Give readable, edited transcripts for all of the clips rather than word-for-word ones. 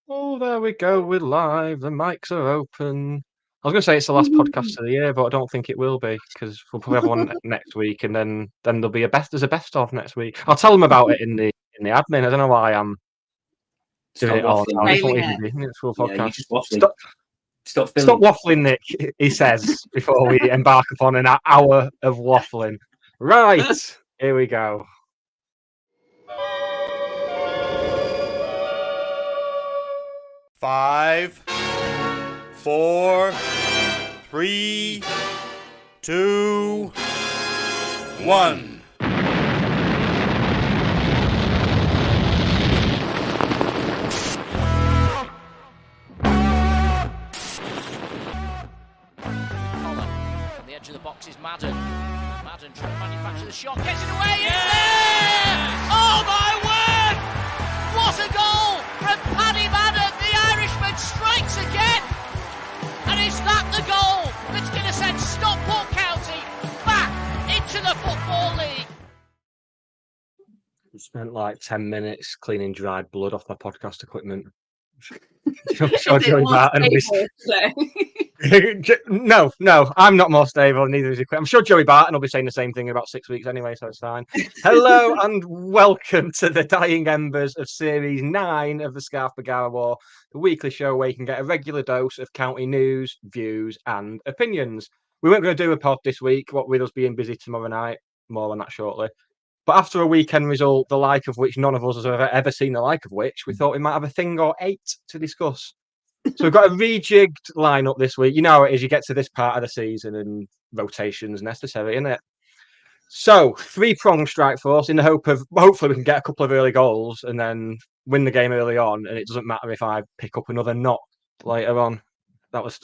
Oh, there we go. We're live. The mics are open. I was going to say it's the last podcast of the year, but I don't think it will be because we'll probably have one next week, and then there'll be there's a best of next week. I'll tell them about it in the admin. I don't know why I'm doing Stop it all the time. I waffling. just won't even be in it full Yeah, you podcast. just waffling. Stop, Stop stop filming. waffling, Nick. He says before we embark upon an hour of waffling. Right, here we go. Five, 4, 3, 2, 1. On the edge of the box is Madden. Madden trying to manufacture the shot, gets it away, it's there! Oh my word! What a goal from Paddy Madden! The Irishman strikes again! And is that the goal that's going to send Stockport County back into the Football League? I spent like 10 minutes cleaning dried blood off my podcast equipment. Sure, Joey Barton. No, I'm not more stable. Neither is he. I'm sure Joey Barton will be saying the same thing in about 6 weeks anyway, so it's fine. Hello and welcome to the dying embers of Series 9 of the Scarf Bagara War, the weekly show where you can get a regular dose of county news, views, and opinions. We weren't going to do a pod this week, what with us being busy tomorrow night. More on that shortly. But after a weekend result, the like of which none of us has ever seen the like of which, we thought we might have a thing or 8 to discuss. So we've got a rejigged lineup this week. You know how it is. You get to this part of the season and rotations necessary, isn't it? So 3-pronged strike force in the hope of hopefully we can get a couple of early goals and then win the game early on. And it doesn't matter if I pick up another knock later on. That was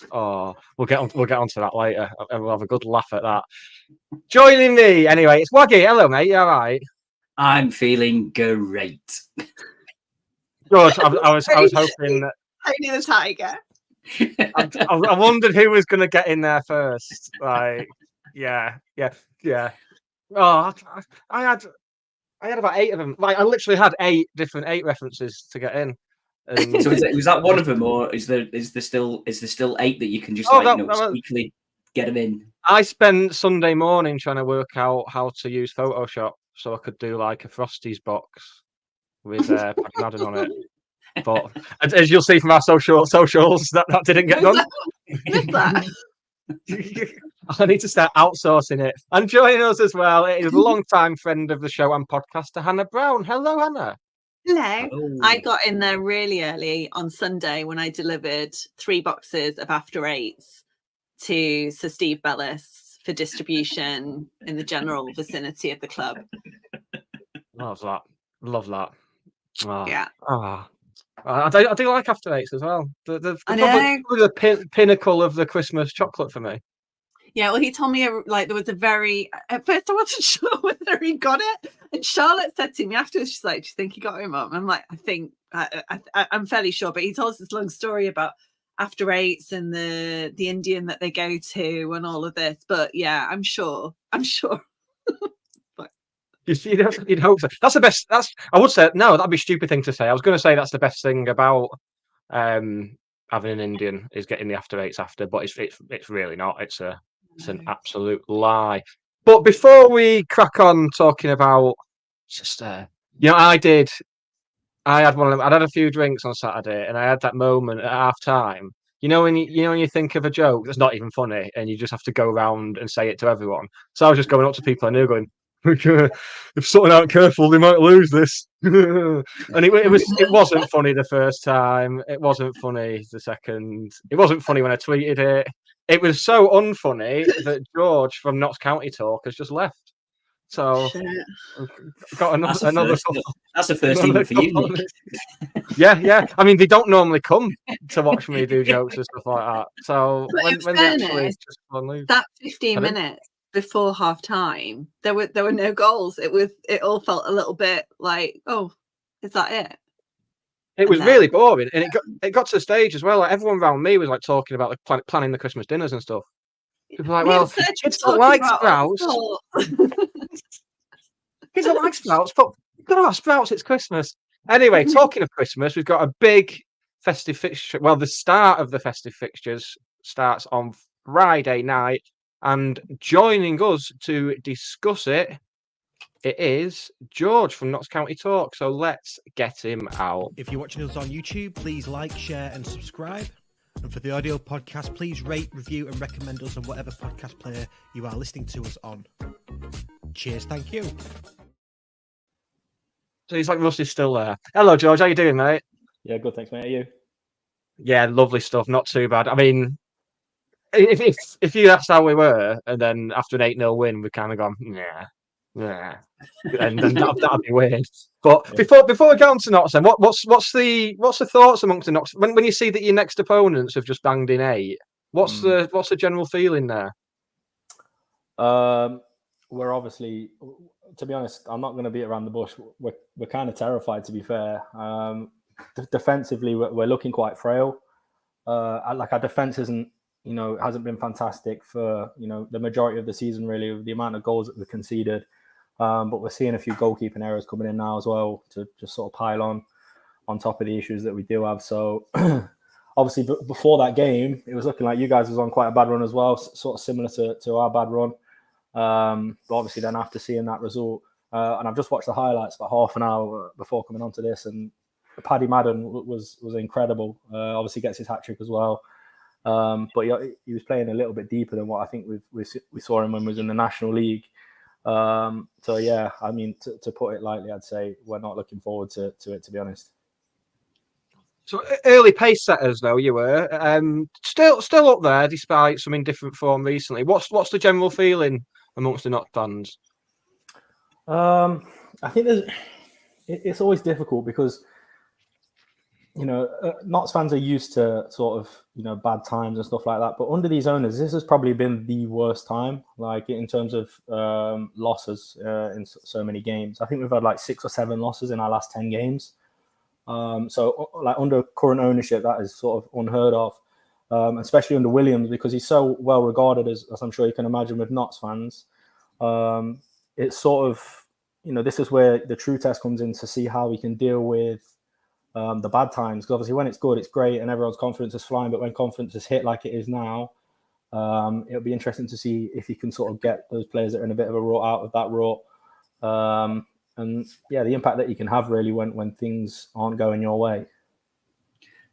we'll get onto that later. We'll have a good laugh at that. Joining me anyway, it's Waggy. Hello, mate. You all right? I'm feeling great. Good. I was hoping that. Tony the Tiger. I wondered who was going to get in there first. Like, yeah. Oh, I had about 8 of them. Like, I literally had 8 different 8 references to get in. And... So was that one of them, or is there still 8 that you can just sneakily get them in? I spent Sunday morning trying to work out how to use Photoshop so I could do like a Frosties box with Paddy Madden on it. But as you'll see from our socials, that didn't get done. I need to start outsourcing it. And joining us as well is a long-time friend of the show and podcaster, Hannah Brown. Hello, Hannah. Hello. Oh. I got in there really early on Sunday when I delivered 3 boxes of After Eights to Sir Steve Bellis for distribution in the general vicinity of the club. Love that. Oh. Yeah. Oh. I do like After Eights as well. They're probably the pinnacle of the Christmas chocolate for me. Yeah, well, he told me there was at first I wasn't sure whether he got it. And Charlotte said to me afterwards, she's like, do you think he got it, Mum? I'm like, I think, I'm fairly sure. But he told us this long story about After Eights and the Indian that they go to and all of this. But yeah, I'm sure. You'd hope so. That's the best. I would say no. That'd be a stupid thing to say. I was going to say that's the best thing about having an Indian is getting the After Eights after, but it's really not. It's an absolute lie. But before we crack on talking about just I had one of them. I'd had a few drinks on Saturday, and I had that moment at half time. When you think of a joke that's not even funny, and you just have to go around and say it to everyone. So I was just going up to people I knew, going, if something aren't careful, they might lose this. And it wasn't funny the first time. It wasn't funny the second. It wasn't funny when I tweeted it. It was so unfunny that George from Notts County Talk has just left. So got another. That's the first thing for you, Nick. Yeah. I mean, they don't normally come to watch me do jokes and stuff like that. So when fairness, they actually just that 15 minutes before half time, there were no goals. It all felt a little bit like, oh, is that it? It was really boring, and it got to the stage as well. Like everyone around me was like talking about like planning the Christmas dinners and stuff. People were like, well, kids don't like sprouts. Kids don't like sprouts, but you've got to have sprouts. It's Christmas. Anyway, talking of Christmas, we've got a big festive fixture. Well, the start of the festive fixtures starts on Friday night, and joining us to discuss it is George from Notts County Talk. So let's get him out. If you're watching us on YouTube, please like, share, and subscribe. And for the audio podcast, please rate, review, and recommend us on whatever podcast player you are listening to us on. Cheers, thank you. So he's like Rusty's still there. Hello, George. How you doing, mate? Yeah, good. Thanks, mate. Are you? Yeah, lovely stuff. Not too bad. I mean, if you asked how we were, and then after an 8-0 win, we kind of gone, yeah, and then that'd be weird. But yeah. before we get on to Notts, then what's the thoughts amongst the Notts when you see that your next opponents have just banged in 8? What's the general feeling there? We're obviously, to be honest, I'm not going to beat around the bush. We're kind of terrified, to be fair. Defensively, we're looking quite frail. Like our defense isn't, hasn't been fantastic for the majority of the season, really, with the amount of goals that we've conceded. But we're seeing a few goalkeeping errors coming in now as well to just sort of pile on top of the issues that we do have. So obviously before that game, it was looking like you guys was on quite a bad run as well, sort of similar to our bad run. But obviously then after seeing that result, and I've just watched the highlights about half an hour before coming onto this, and Paddy Madden was incredible. Obviously gets his hat-trick as well. But he was playing a little bit deeper than what I think we saw him when he was in the National League. So yeah, I mean, to put it lightly, I'd say we're not looking forward to it, to be honest. So early pace setters, though, you were still up there despite some indifferent form recently. What's the general feeling amongst the Notts fans? I think it's always difficult because Notts fans are used to sort of bad times and stuff like that. But under these owners, this has probably been the worst time, like in terms of losses in so many games. I think we've had like 6 or 7 losses in our last 10 games. So like under current ownership, that is sort of unheard of, especially under Williams, because he's so well regarded, as I'm sure you can imagine with Notts fans. It's sort of, this is where the true test comes in to see how we can deal with the bad times. Because obviously when it's good, it's great and everyone's confidence is flying. But when confidence is hit like it is now, it'll be interesting to see if he can sort of get those players that are in a bit of a rut out of that rut. And yeah, the impact that you can have really when things aren't going your way.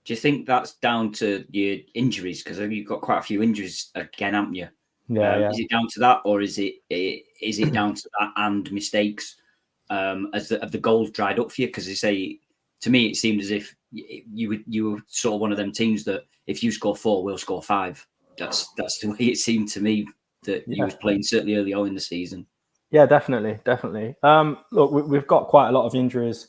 Do you think that's down to your injuries? Because you've got quite a few injuries again, haven't you? Yeah. Is it down to that, or is it down to that and mistakes as the goals dried up for you? Because to me, it seemed as if you were sort of one of them teams that if you score 4, we'll score 5. That's the way it seemed to me that you was playing, certainly early on in the season. Yeah, definitely. Look, we've got quite a lot of injuries,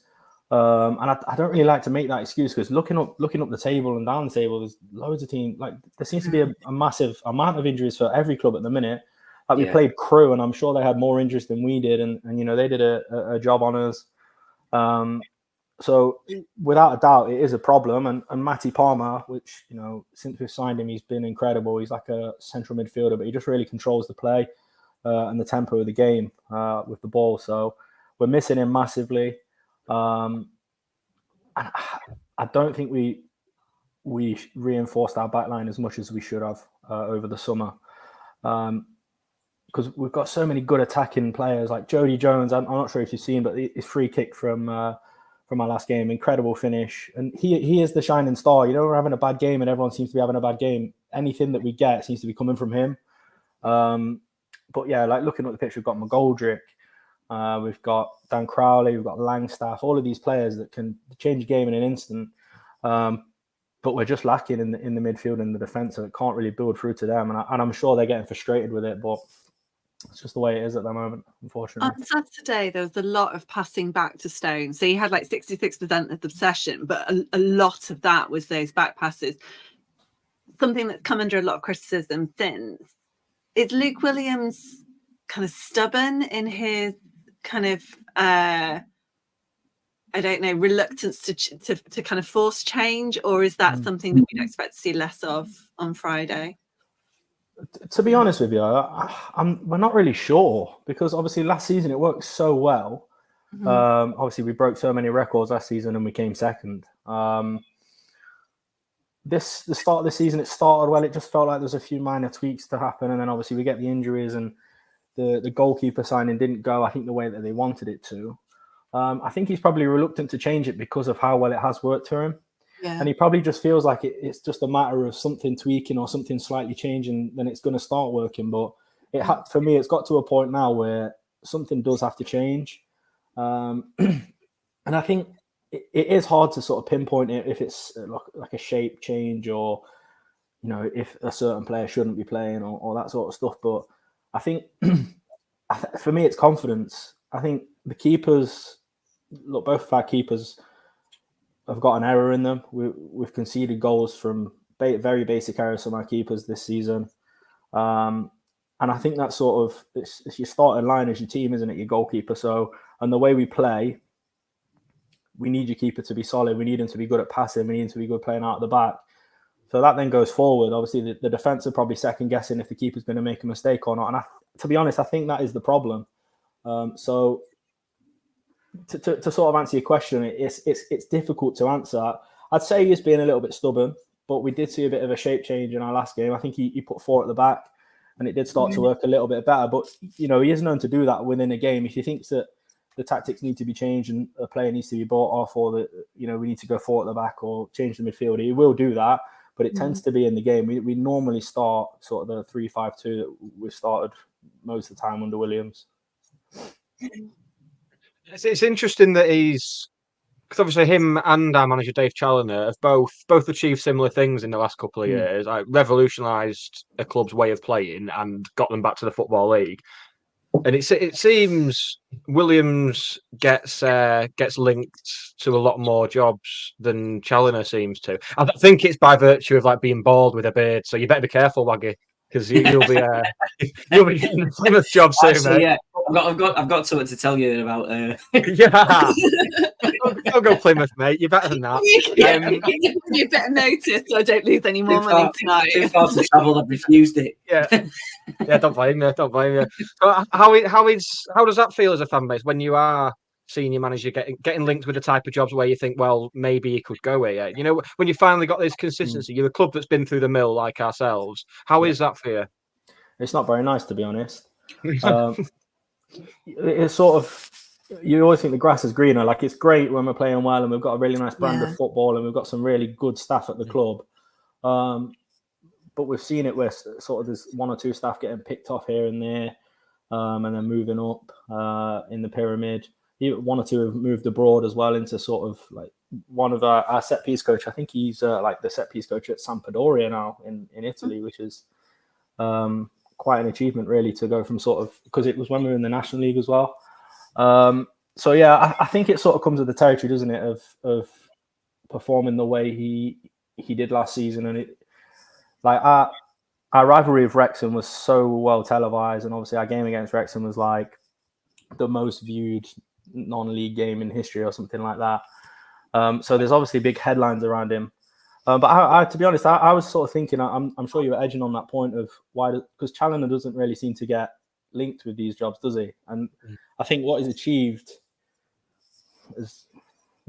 and I don't really like to make that excuse because looking up the table and down the table, there's loads of teams. Like there seems to be a massive amount of injuries for every club at the minute. Like we played Crewe, and I'm sure they had more injuries than we did, and they did a job on us. So without a doubt, it is a problem. And Matty Palmer, which since we've signed him, he's been incredible. He's like a central midfielder, but he just really controls the play. And the tempo of the game with the ball. So we're missing him massively. And I don't think we reinforced our backline as much as we should have over the summer. Because we've got so many good attacking players like Jody Jones. I'm not sure if you've seen, but his free kick from our last game, incredible finish. And he is the shining star. We're having a bad game and everyone seems to be having a bad game. Anything that we get seems to be coming from him. But yeah, like looking at the pitch, we've got McGoldrick, we've got Dan Crowley, we've got Langstaff, all of these players that can change the game in an instant. But we're just lacking in the midfield and the defence, so it can't really build through to them. And I'm sure they're getting frustrated with it, but it's just the way it is at the moment, unfortunately. On Saturday, there was a lot of passing back to Stone. So you had like 66% of the possession, but a lot of that was those back passes. Something that's come under a lot of criticism since. Is Luke Williams kind of stubborn in his kind of, reluctance to kind of force change? Or is that something that we'd expect to see less of on Friday? To be honest with you, we're not really sure because obviously last season it worked so well. Obviously we broke so many records last season and we came second. the start of the season, it started well. It just felt like there was a few minor tweaks to happen, and then obviously we get the injuries, and the goalkeeper signing didn't go, I think, the way that they wanted it to. I think he's probably reluctant to change it because of how well it has worked for him. Yeah. And he probably just feels like it's just a matter of something tweaking or something slightly changing, then it's going to start working. But for me, it's got to a point now where something does have to change. And I think it is hard to sort of pinpoint it if it's like a shape change or, if a certain player shouldn't be playing or that sort of stuff. But I think for me, it's confidence. I think the keepers, both of our keepers have got an error in them. We've conceded goals from very basic errors from our keepers this season. And I think that's sort of, it's your starting line as your team, isn't it? Your goalkeeper. So, and the way we play, we need your keeper to be solid. We need him to be good at passing. We need him to be good playing out at the back. So that then goes forward. Obviously, the defence are probably second guessing if the keeper's going to make a mistake or not. And to be honest, I think that is the problem. So to sort of answer your question, it's difficult to answer. I'd say he's being a little bit stubborn, but we did see a bit of a shape change in our last game. I think he put 4 at the back, and it did start to work a little bit better. But he is known to do that within a game. If he thinks that the tactics need to be changed and a player needs to be bought off, or that we need to go 4 at the back or change the midfield, he will do that. But it tends to be in the game. We normally start sort of the 3-5-2 that we've started most of the time under Williams. It's interesting that because obviously him and our manager Dave Challoner have both achieved similar things in the last couple of years. Like revolutionised a club's way of playing and got them back to the Football League. And it seems Williams gets linked to a lot more jobs than Challoner seems to. I think it's by virtue of like being bald with a beard. So you better be careful, Waggy, because you'll be getting the Plymouth job soon, Actually, mate. yeah, I've got something to tell you about. Yeah, don't go Plymouth, mate. You're better than that. You better notice so I don't lose any more money tonight. Too far to travel. I've refused it. Yeah, don't blame you. Don't blame you. But how does that feel as a fan base when you are senior manager getting linked with the type of jobs where you think, well, maybe you could go here? When you finally got this consistency, you're a club that's been through the mill like ourselves. How is that for you? It's not very nice, to be honest. It's sort of, you always think the grass is greener. Like, it's great when we're playing well and we've got a really nice brand of football and we've got some really good staff at the club. But we've seen it where sort of there's 1 or 2 staff getting picked off here and there, and then moving up in the pyramid. 1 or 2 have moved abroad as well into sort of like one of our set piece coach. I think he's like the set piece coach at Sampdoria now in Italy, which is quite an achievement really to go from sort of, because it was when we were in the National League as well. So yeah, I think it sort of comes with the territory, doesn't it, of performing the way he did last season. And it, like, our rivalry with Wrexham was so well televised, and obviously our game against Wrexham was like the most viewed non-league game in history or something like that. So there's obviously big headlines around him. But I, to be honest, I was sort of thinking, I'm sure you were edging on that point of why, because Challoner doesn't really seem to get linked with these jobs, does he? And I think what he's achieved is,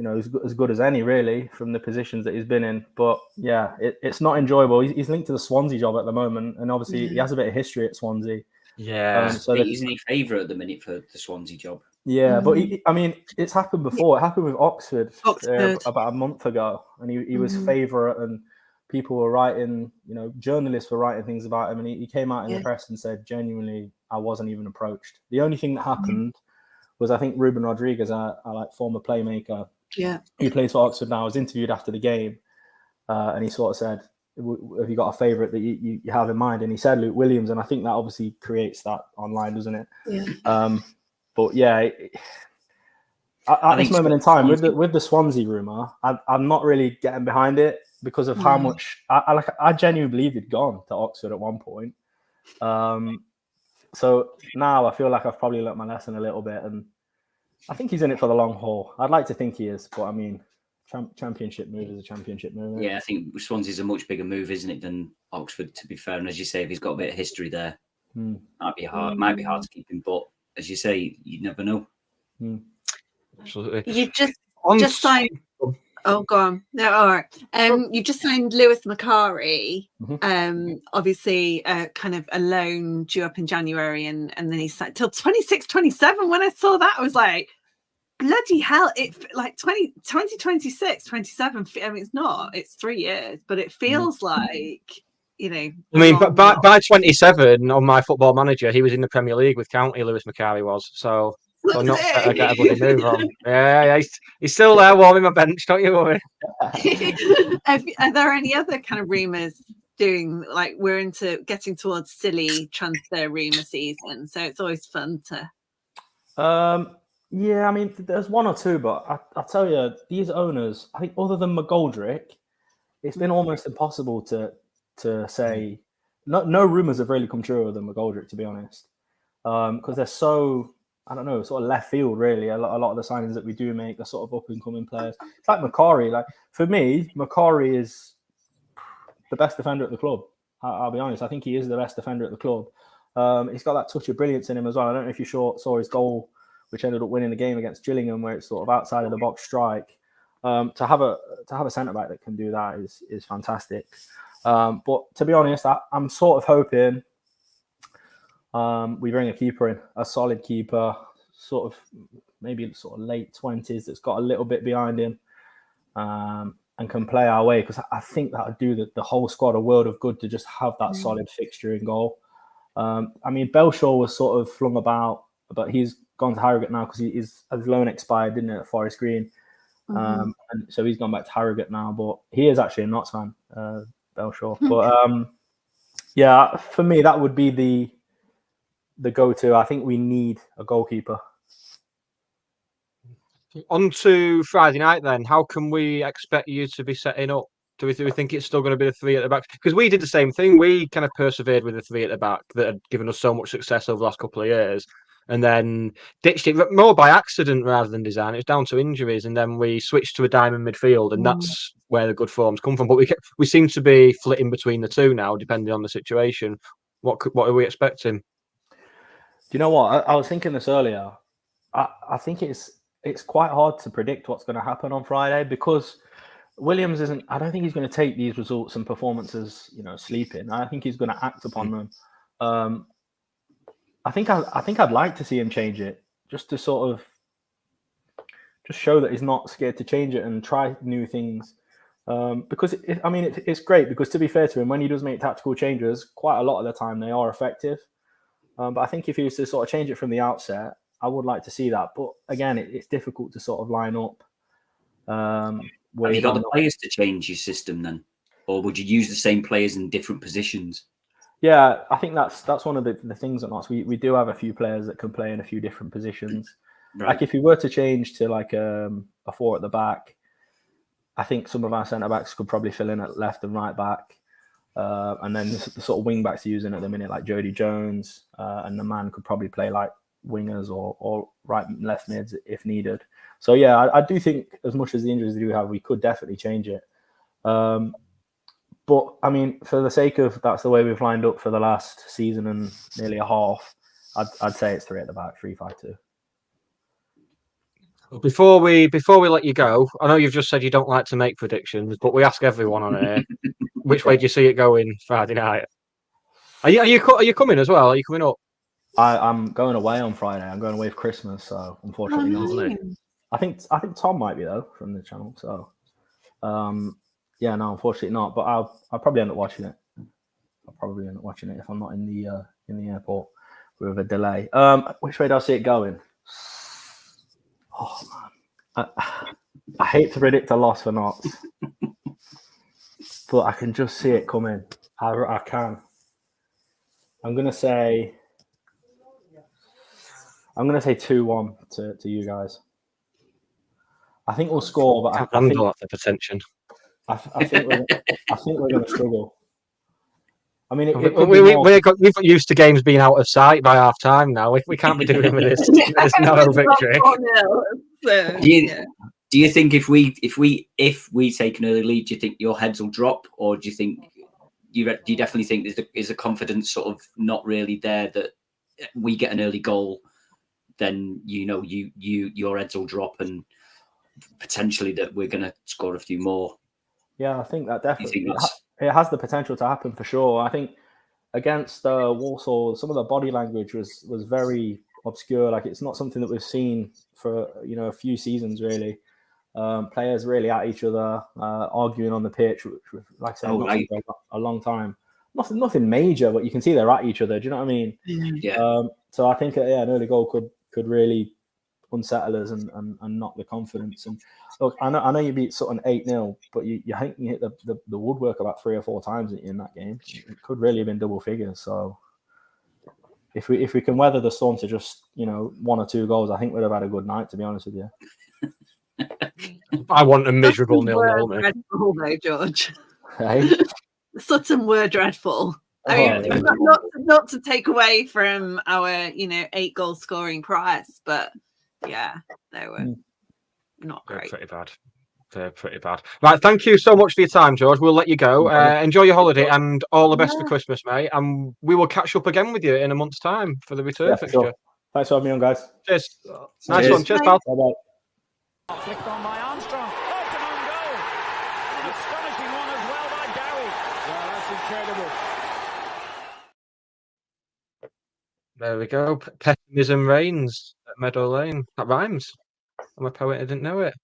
as good as any, really, from the positions that he's been in. But yeah, it's not enjoyable. He's linked to the Swansea job at the moment, and obviously he has a bit of history at Swansea. Yeah, so isn't he favourite at the minute for the Swansea job? Yeah, but it's happened before. It happened with Oxford. About a month ago, and he was favourite, and people were writing, journalists were writing things about him, and he came out in the press and said, genuinely, I wasn't even approached. The only thing that happened was, I think Ruben Rodriguez, our like former playmaker, he plays for Oxford now, was interviewed after the game, and he sort of said, have you got a favourite that you have in mind? And he said Luke Williams, and I think that obviously creates that online, doesn't it? Yeah. But yeah, at this moment in time, with the Swansea rumour, I'm not really getting behind it because of how much I genuinely believe he'd gone to Oxford at one point. So now I feel like I've probably learnt my lesson a little bit, and I think he's in it for the long haul. I'd like to think he is, but I mean, championship move is a championship move. Yeah, I think Swansea's a much bigger move, isn't it, than Oxford, to be fair. And as you say, if he's got a bit of history there, might be hard. Might be hard to keep him, but as you say, you never know. Absolutely. You just signed. Oh, go on. No, all right. You just signed Lewis Macari. Obviously, kind of a loan due up in January, and then he signed till 26, 27. When I saw that, I was like, bloody hell! It like 2026, 27. I mean, it's not. It's 3 years, but it feels like, you know. I mean, but by 27 on my Football Manager, he was in the Premier League with County. Lewis Macari was so not better get a bloody move on. Yeah, he's still there warming my bench. Don't you worry. Are there any other kind of rumours doing, like, we're getting towards silly transfer rumour season, so it's always fun to. Yeah, I mean, there's one or two, but I tell you, these owners, I think, other than McGoldrick, it's been almost impossible to say. No rumours have really come true other than McGoldrick, to be honest, because they're so, I don't know, sort of left field, really. A lot of the signings that we do make are sort of up and coming players. It's like Macari. Like, for me, Macari is the best defender at the club. I'll be honest. I think he is the best defender at the club. He's got that touch of brilliance in him as well. I don't know if you saw his goal, which ended up winning the game against Gillingham, where it's sort of outside of the box strike. To have a centre back that can do that is fantastic. But to be honest, I'm sort of hoping we bring a keeper in, a solid keeper, sort of maybe sort of late 20s, that's got a little bit behind him, and can play our way, because I think that would do the whole squad a world of good to just have that solid fixture in goal. I mean, Belshaw was sort of flung about, but he's gone to Harrogate now because his loan expired, didn't it, at Forest Green? And so he's gone back to Harrogate now, but he is actually a Notts fan, Belshaw. But yeah, for me, that would be the go-to. I think we need a goalkeeper. On to Friday night then. How can we expect you to be setting up? Do we think it's still going to be the three at the back? Because we did the same thing. We kind of persevered with the three at the back that had given us so much success over the last couple of years, and then ditched it more by accident rather than design. It was down to injuries, and then we switched to a diamond midfield, and that's where the good forms come from. But we seem to be flitting between the two now, depending on the situation. What are we expecting? Do you know what? I was thinking this earlier. I think it's quite hard to predict what's going to happen on Friday, because Williams isn't. I don't think he's going to take these results and performances, sleeping. I think he's going to act upon them. I think I'd like to see him change it, just to sort of just show that he's not scared to change it and try new things. Because it's great, because to be fair to him, when he does make tactical changes, quite a lot of the time they are effective. But I think if he was to sort of change it from the outset, I would like to see that. But again, it's difficult to sort of line up. Have you got the players to change your system then? Or would you use the same players in different positions? Yeah, I think that's one of the things at Notts. We do have a few players that can play in a few different positions. Right. Like if you were to change to like a four at the back, I think some of our centre-backs could probably fill in at left and right back. And then the sort of wing-backs are using at the minute, like Jody Jones and the man could probably play like wingers or right and left mids if needed. So yeah, I do think, as much as the injuries we do have, we could definitely change it. But I mean, for the sake of that's the way we've lined up for the last season and nearly a half, I'd say it's 3 at the back, 3-5-2. Before we let you go, I know you've just said you don't like to make predictions, but we ask everyone on here, which way do you see it going Friday night? Are you coming as well? Are you coming up? I'm going away on Friday. I'm going away for Christmas, so unfortunately not. I think Tom might be though from the channel. So yeah, no, unfortunately not. But I'll probably end up watching it. I'll probably end up watching it if I'm not in the airport with a delay. Which way do I see it going? Oh man, I hate to predict a loss for Notts, but I can just see it coming. I can. I'm gonna say 2-1 to you guys. I think we'll score, but I think the potential. I think we're going to struggle. I mean, we've got used to games being out of sight by half time now. We can't be doing with this. There's no victory. Do you think if we take an early lead, do you think your heads will drop, or do you think do you definitely think there's a confidence sort of not really there that we get an early goal, then your heads will drop and potentially that we're going to score a few more. Yeah, I think that definitely think that's- it has the potential to happen for sure. I think against Walsall, some of the body language was very obscure. Like it's not something that we've seen for a few seasons really. Players really at each other, arguing on the pitch, which like I said, not right. for a long time. Nothing major, but you can see they're at each other. Do you know what I mean? Yeah. So I think an early goal could really unsettle us and knock the confidence. And look, I know you beat Sutton 8-0, but you think you hit the woodwork about 3 or 4 times in that game. It could really have been double figures. So if we can weather the storm to just 1 or 2 goals, I think we'd have had a good night. To be honest with you. I want a miserable 0-0. Dreadful though, George. Hey? Sutton were dreadful. I mean, yeah. not to take away from our 8-goal scoring prowess, but yeah, they were not They're great. pretty bad. They're pretty bad. Right, thank you so much for your time, George. We'll let you go. Enjoy your holiday and all the best for Christmas, mate. And we will catch up again with you in a month's time for the return fixture. Sure. Thanks for having me on, guys. Cheers. Nice one. Cheers, pal. Bye-bye. Flicked on by Armstrong. Oh, it's an own goal. An astonishing one as well by Dowie. Well, that's incredible. There we go. Pessimism reigns at Meadow Lane. That rhymes. I'm a poet. I didn't know it.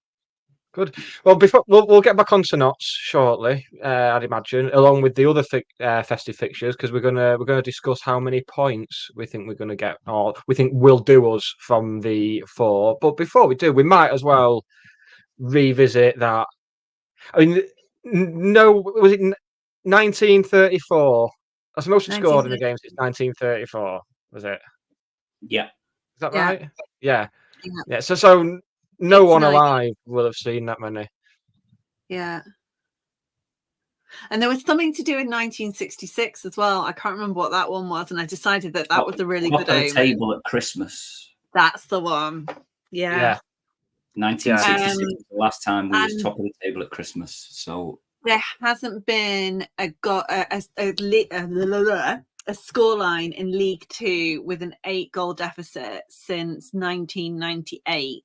Good. Well, before we'll get back onto Notts shortly, I'd imagine, along with the other festive fixtures, because we're gonna discuss how many points we think we're gonna get, or we think will do us from the 4. But before we do, we might as well revisit that. I mean, no, was it 1934? That's the most we've scored in the game since 1934. Was it? Yeah. Is that Yeah. right? Yeah. So no It's one 90. alive will have seen that many. Yeah. And there was something to do in 1966 as well. I can't remember what that one was, and I decided that was a really good omen. Table at Christmas. That's the one. Yeah. 1966 was the last time we was top of the table at Christmas. So there hasn't been a scoreline in League Two with an 8-goal deficit since 1998.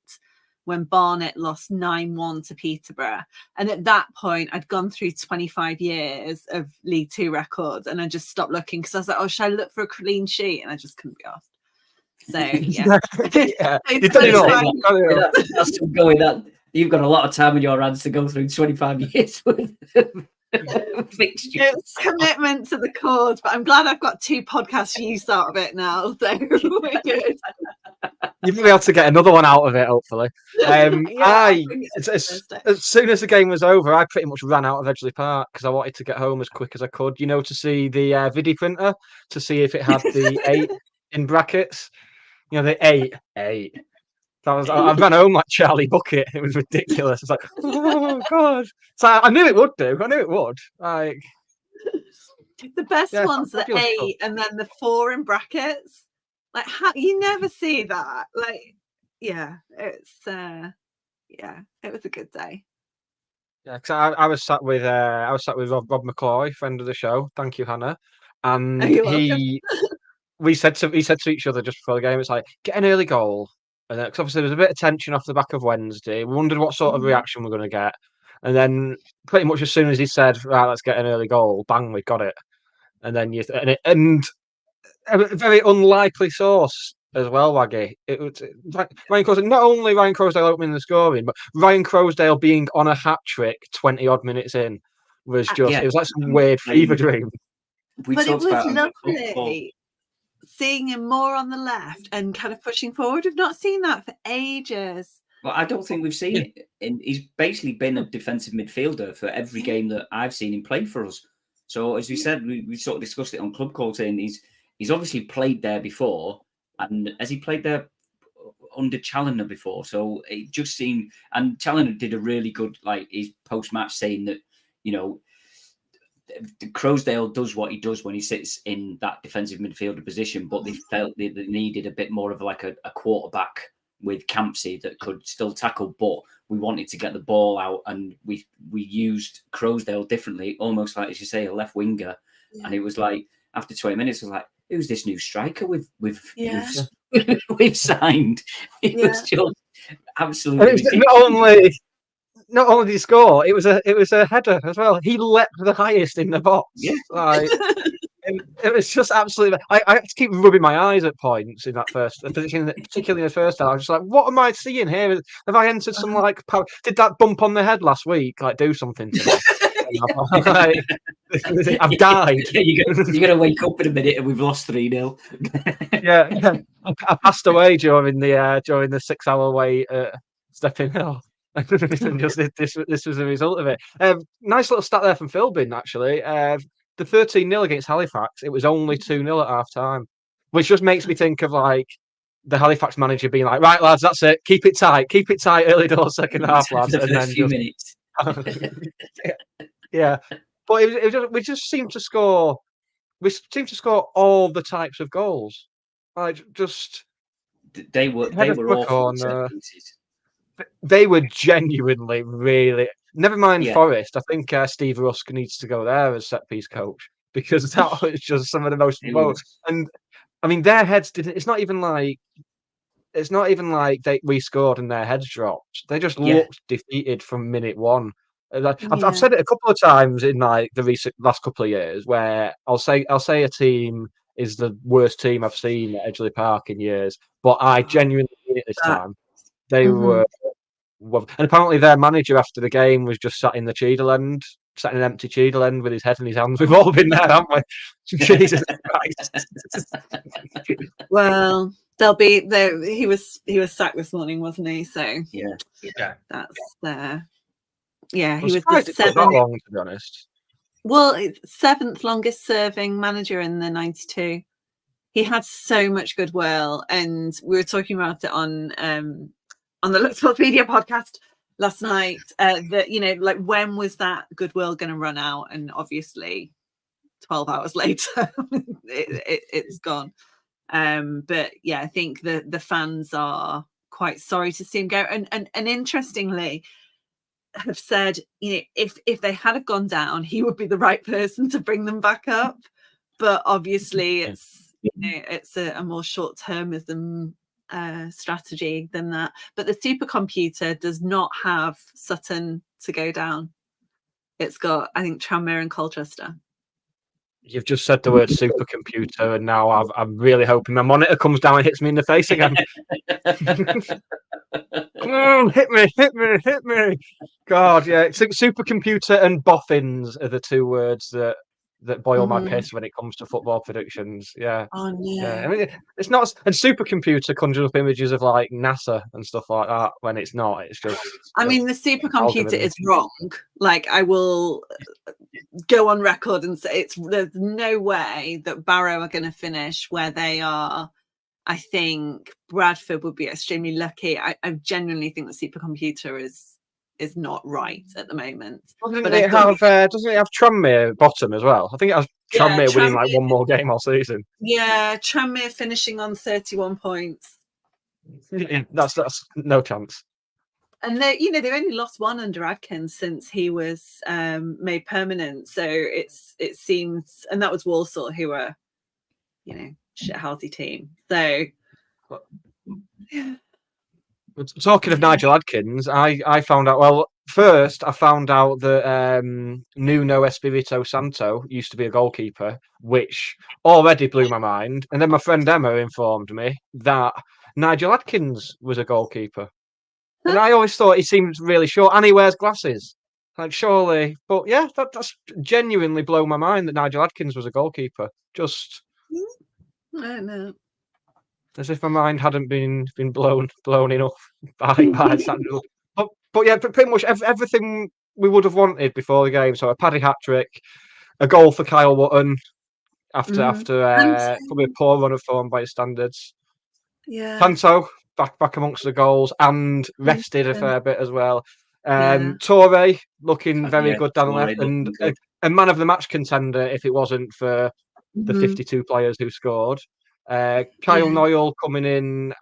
When Barnet lost 9-1 to Peterborough. And at that point, I'd gone through 25 years of League Two records and I just stopped looking because I was like, oh, should I look for a clean sheet? And I just couldn't be asked. So, yeah. You've still going that. You've got a lot of time in your hands to go through 25 years with fixtures. It's commitment to the cause, but I'm glad I've got 2 podcast use out of it now. So we're good. You'll be able to get another one out of it, hopefully. As soon as the game was over, I pretty much ran out of Edgeley Park because I wanted to get home as quick as I could, to see the video printer, to see if it had the 8 in brackets. The 8. I ran home like Charlie Bucket. It was ridiculous. It's like, oh, God. So I knew it would do. I knew it would. Like, the best one's the 8 and then the 4 in brackets. Like, how you never see that. Like, yeah, it's it was a good day. Yeah, because I was sat with Rob McCloy, friend of the show. Thank you, Hannah. And he said to each other just before the game, it's like, get an early goal. And then, 'cause obviously there was a bit of tension off the back of Wednesday. We wondered what sort of reaction we're going to get. And then pretty much as soon as he said, right, let's get an early goal, bang, we got it. And then and a very unlikely source as well, Waggy. It was Ryan Croasdale, not only Ryan Croasdale opening the scoring, but Ryan Croasdale being on a hat trick 20 odd minutes in was just it was like some weird fever dream. But it was lovely seeing him more on the left and kind of pushing forward. We've not seen that for ages. Well, I don't think we've seen it. And he's basically been a defensive midfielder for every game that I've seen him play for us. So as we said, we sort of discussed it on Club Call, saying he's obviously played there before, and has he played there under Challoner before? So it just seemed, and Challoner did a really good his post match saying that Croasdale does what he does when he sits in that defensive midfielder position, but they felt they needed a bit more of a quarterback with Campsey that could still tackle, but we wanted to get the ball out, and we used Croasdale differently, almost like, as you say, a left winger. Yeah. And it was like after 20 minutes, it was like, who's this new striker we've signed? It was just Absolutely. And it was not only did he score, it was a header as well. He leapt the highest in the box. Yeah. Like, it was just absolutely. I had to keep rubbing my eyes at points in that particularly in the first half. I was just like, what am I seeing here? Have I entered some like power? Did that bump on the head last week like do something to me? Like, I've died. Yeah, you're gonna wake up in a minute and we've lost 3-0. Yeah. I passed away during the 6 hour wait at Stepping Hill. And just this was the result of it. Nice little stat there from Philbin, actually. The 13-0 against Halifax, it was only 2-0 at half time, which just makes me think of like the Halifax manager being like, right, lads, that's it. Keep it tight, early doors, second half, lads. For the And then first few just, minutes. yeah. But it just, we just seemed to score. We seemed to score all the types of goals. Like just They were header from a awful at set corner. pieces. They were genuinely really. Never mind Yeah. Forest. I think Steve Rusk needs to go there as set piece coach because that was just some of the most. It was. And I mean, their heads didn't. It's not even like we scored and their heads dropped. They just Yeah. looked defeated from minute one. I've said it a couple of times in like the recent last couple of years where I'll say a team is the worst team I've seen at Edgeley Park in years, but I genuinely mean it this time. They were. And apparently their manager after the game was just sat in the Cheadle end, sat in an empty Cheadle end with his head in his hands. We've all been there, haven't we? Jesus Christ. Well, they'll be there. He was sacked this morning, wasn't he? So Yeah. that's yeah. He was surprised the it took that seventh. long, to be honest. Well, it's seventh longest serving manager in the 92. He had so much goodwill, and we were talking about it on the Look Sports Media podcast last night. That like when was that goodwill going to run out? And obviously, 12 hours later, it's gone. But yeah, I think the fans are quite sorry to see him go. And interestingly, have said, if they had gone down, he would be the right person to bring them back up. But obviously, it's a more short-termism strategy than that. But the supercomputer does not have Sutton to go down. It's got, I think, Tranmere and Colchester. You've just said the word supercomputer, and now I'm really hoping my monitor comes down and hits me in the face again. Come on, hit me. God, yeah. Supercomputer and boffins are the two words that boil my piss when it comes to football predictions. Yeah. Oh, no. Yeah. I mean, it's not. And supercomputer conjures up images of like NASA and stuff like that when it's not. It's just. I mean, the supercomputer is wrong. Like, I will go on record and say there's no way that Barrow are going to finish where they are. I think Bradford would be extremely lucky. I genuinely think the supercomputer is not right at the moment. Doesn't it have Tranmere bottom as well? I think it has Tranmere winning like one more game all season. Yeah, Tranmere finishing on 31 points. Yeah, that's no chance. And they've only lost one under Adkins since he was made permanent. So it seems, and that was Walsall, who were, shit-healthy team. So, yeah. Talking of Nigel Adkins, I found out. Well, first I found out that Nuno Espirito Santo used to be a goalkeeper, which already blew my mind. And then my friend Emma informed me that Nigel Adkins was a goalkeeper. And I always thought he seemed really short, and he wears glasses. Like, surely. But yeah, that's genuinely blown my mind that Nigel Adkins was a goalkeeper. Just. I don't know. As if my mind hadn't been blown enough by Sandra. But yeah, pretty much everything we would have wanted before the game. So a Paddy hat-trick, a goal for Kyle Wotton after probably a poor run of form by his standards. Yeah. Panto back amongst the goals and rested a fair bit as well. Yeah. Torre looking very good down Torre left, and a man of the match contender if it wasn't for the 52 players who scored. Kyle Noyle coming in.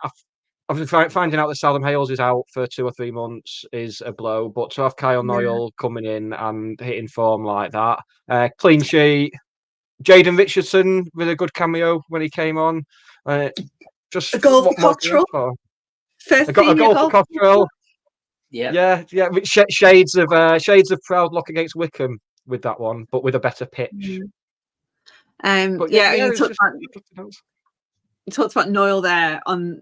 Finding out that Salem Hales is out for 2 or 3 months is a blow, but to have Kyle Noyle coming in and hitting form like that, clean sheet. Jaden Richardson with a good cameo when he came on. Just a goal for Cottrell. First I got a senior goal for Cottrell. Yeah. Yeah. With shades of Proudlock against Wickham with that one, but with a better pitch. But you it's just- talked about Noyle there and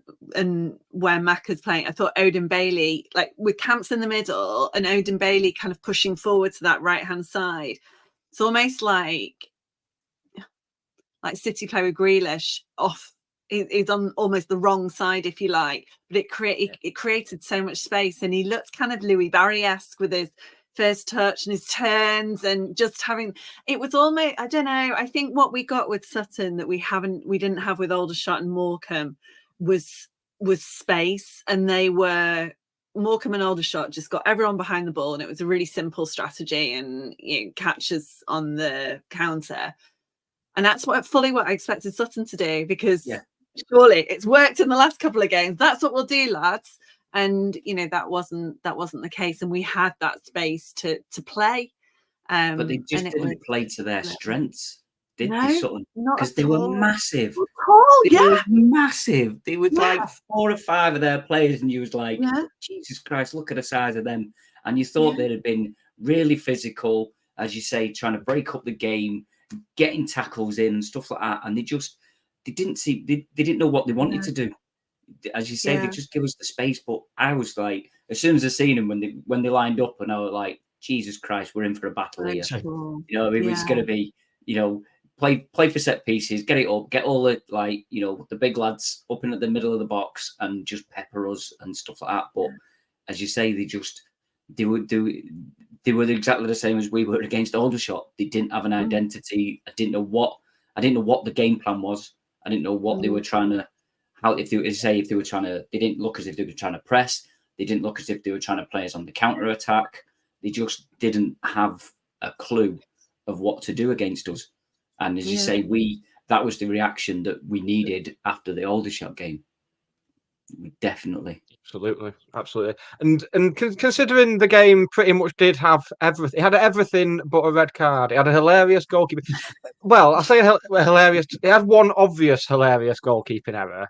where Macca's playing. I thought Odin Bailey, like with Camps in the middle and Odin Bailey kind of pushing forward to that right hand side. It's almost like City player with Grealish off. He's on almost the wrong side, if you like, but it created so much space, and he looked kind of Louis Barry-esque with his first touch and his turns, and just having it was almost, I don't know, I think what we got with Sutton that we didn't have with Aldershot and Morecambe was space, and Morecambe and Aldershot just got everyone behind the ball, and it was a really simple strategy, and catches on the counter. And that's fully what I expected Sutton to do, because surely it's worked in the last couple of games. That's what we'll do, lads. And that wasn't the case, and we had that space to play. But they just didn't play to their strengths, did they? Sutton? Not because they were massive. They were massive. They were like 4 or 5 of their players, and you was like, Jesus Christ, look at the size of them. And you thought they'd have been really physical, as you say, trying to break up the game, getting tackles in and stuff like that. And they didn't know what they wanted to do. As you say, they just give us the space. But I was like, as soon as I seen them when they lined up, and I was like, Jesus Christ, we're in for a battle here. It was going to be, play for set pieces, get it up, get all the the big lads up in at the middle of the box and just pepper us and stuff like that. But as you say, they were exactly the same as we were against Aldershot. They didn't have an identity. I didn't know what the game plan was. I didn't know what they were trying to. They didn't look as if they were trying to press. They didn't look as if they were trying to play us on the counter attack. They just didn't have a clue of what to do against us. And as you say, that was the reaction that we needed after the Aldershot game. Definitely. Absolutely. And considering the game pretty much did have everything, it had everything but a red card. It had a hilarious goalkeeper. Well, I say hilarious. It had one obvious hilarious goalkeeping error,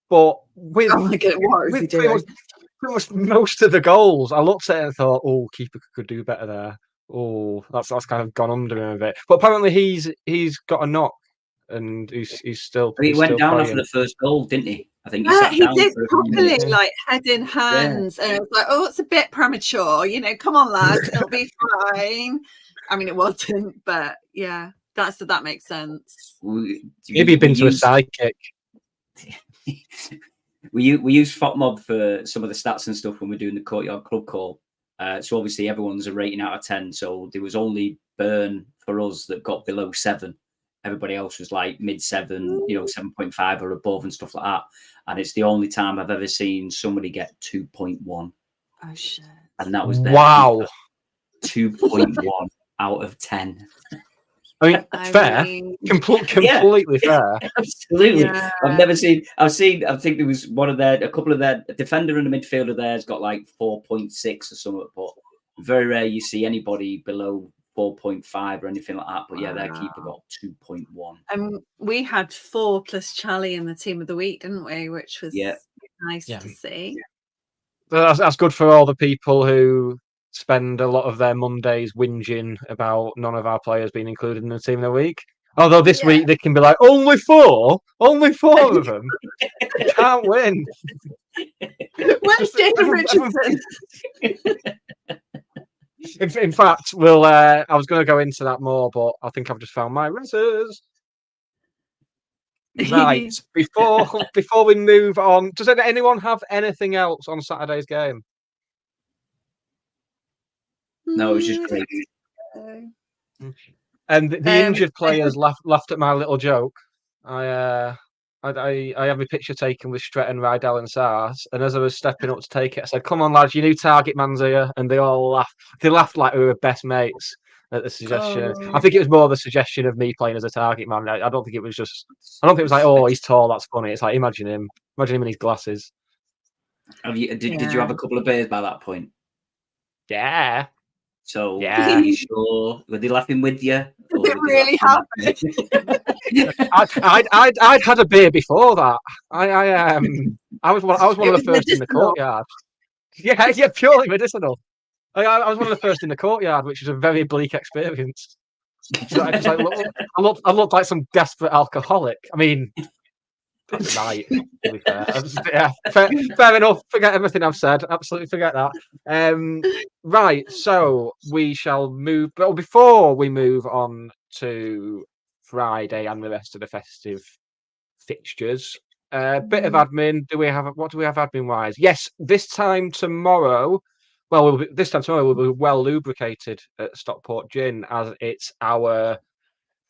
but with pretty much most of the goals, I looked at it and thought, "Oh, keeper could do better there." Oh, that's kind of gone under him a bit. But apparently, he's got a knock, and he's still. He went down playing. after the first goal, didn't he? I think he did properly, like head in hands, and it was like, "Oh, it's a bit premature." Come on, lads, it'll be fine. I mean, it wasn't, but that makes sense. Maybe been to a sidekick. We use FOTMob for some of the stats and stuff when we're doing the Courtyard Club call. So obviously everyone's a rating out of 10. So there was only Burn for us that got below 7. Everybody else was like mid 7, 7.5 or above and stuff like that. And it's the only time I've ever seen somebody get 2.1. Oh shit! And that was 2.1 out of 10. I mean, fair, completely fair. Absolutely. Yeah. I think there was a couple of their defender and a midfielder there's got like 4.6 or something, but very rare you see anybody below 4.5 or anything like that. But their keeper got 2.1. We had 4 plus Charlie in the team of the week, didn't we? Which was nice to see. That's good for all the people who spend a lot of their Mondays whinging about none of our players being included in the team of the week. Although this week they can be like, only 4 of them. Can't win. Where's David Richardson? In fact, I was going to go into that more, but I think I've just found my answers. Right. Before we move on, does anyone have anything else on Saturday's game? No, it was just great. And the injured players laughed at my little joke. I have a picture taken with Stretton, Rydell and Sars, and as I was stepping up to take it, I said, "Come on, lads, your new target man's here," and they all laughed. They laughed like we were best mates at the suggestion. I think it was more the suggestion of me playing as a target man. I don't think it was like, "Oh, he's tall, that's funny." It's like, imagine him in his glasses. Did you have a couple of beers by that point? Yeah. So, are you sure? Were they laughing with you? It really happened. I'd had a beer before that. I was one of the first in the courtyard. Yeah, purely medicinal. I was one of the first in the courtyard, which was a very bleak experience. So I just I looked like some desperate alcoholic. I mean, that's right. To be fair, yeah, fair enough. Forget everything I've said. Absolutely forget that. Right. So we shall move. But before we move on to Friday and the rest of the festive fixtures, bit of admin. What do we have admin wise? Yes, this time tomorrow. Well, this time tomorrow we'll be well lubricated at Stockport Gin, as it's our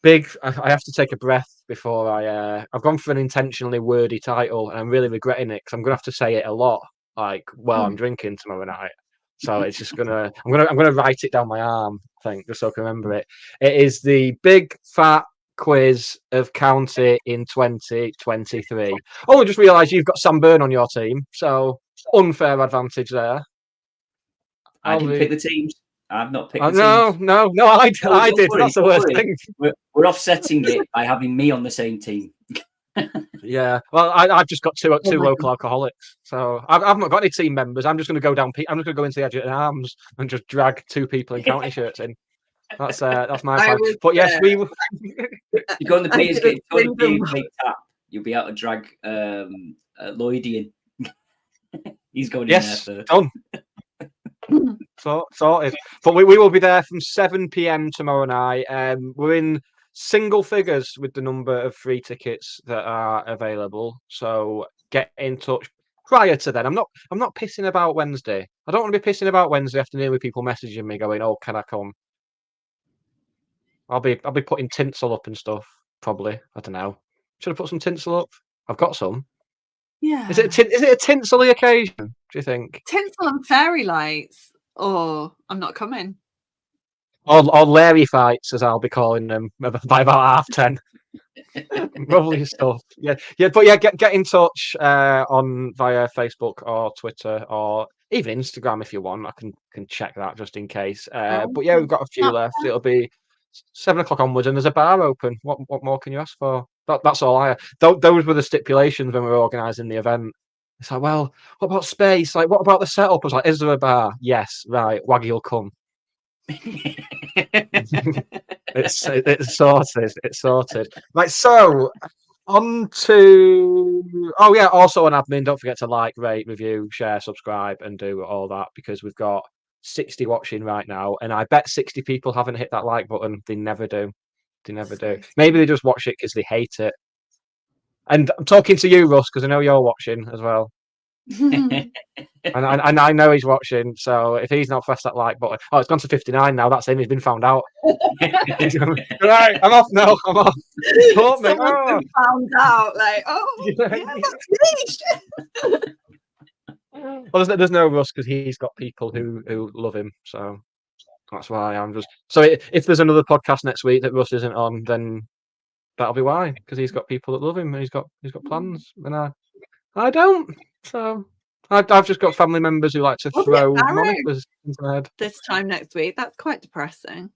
big. I have to take a breath before I've gone for an intentionally wordy title, and I'm really regretting it because I'm gonna have to say it a lot, like while I'm drinking tomorrow night. So it's just gonna. I'm gonna write it down my arm. I think just so I can remember it. It is the big fat quiz of county in 2023. Oh, I just realised you've got Sam Byrne on your team, so unfair advantage there. I didn't pick the teams. I've not picked the No, teams. I did. Worry, That's the worst thing. We're offsetting it by having me on the same team. Yeah, well, I've just got two local alcoholics, so I've not got any team members. I'm just going to go down. I'm just going to go into the Adjutant Arms and just drag 2 people in county shirts in. That's my plan. But yes, we. You go on the Petersgate tap. You'll be able to drag Lloyd in. He's going in there first. Done. Sorted. But we will be there from 7 p.m. tomorrow night. We're in single figures with the number of free tickets that are available. So get in touch prior to then. I'm not pissing about Wednesday. I don't want to be pissing about Wednesday afternoon with people messaging me going, "Oh, can I come?" I'll be putting tinsel up and stuff. Probably. I don't know. Should I put some tinsel up? I've got some. Yeah. Is it a tinsel-y occasion, do you think? Tinsel and fairy lights. Or I'm not coming. Or Larry fights, as I'll be calling them, by about 10:30. Lovely stuff. Yeah. But yeah, get in touch on via Facebook or Twitter or even Instagram if you want. I can check that just in case. But yeah, we've got a few left. It'll be 7 o'clock onwards, and there's a bar open. What more can you ask for? That's all I. Those were the stipulations when we were organising the event. It's like, well, what about space? Like, what about the setup? I was like, is there a bar? Yes, right. Waggy will come. It's sorted. It's sorted. Right, so on to also on admin. Don't forget to like, rate, review, share, subscribe, and do all that because we've got 60 watching right now, and I bet 60 people haven't hit that like button. They never do. Maybe they just watch it because they hate it. And I'm talking to you, Russ, because I know you're watching as well. and I know he's watching, so if he's not pressed that like button, it's gone to 59 now. That's him. He's been found out. Right, I'm off now. I'm off. Someone's been found out. Like, that's finished. Well, there's no Russ because he's got people who love him, so that's why I'm just. So if there's another podcast next week that Russ isn't on, then that'll be why, because he's got people that love him and he's got plans, and I don't. So I've just got family members who like to throw monikers into my head. This time next week, that's quite depressing.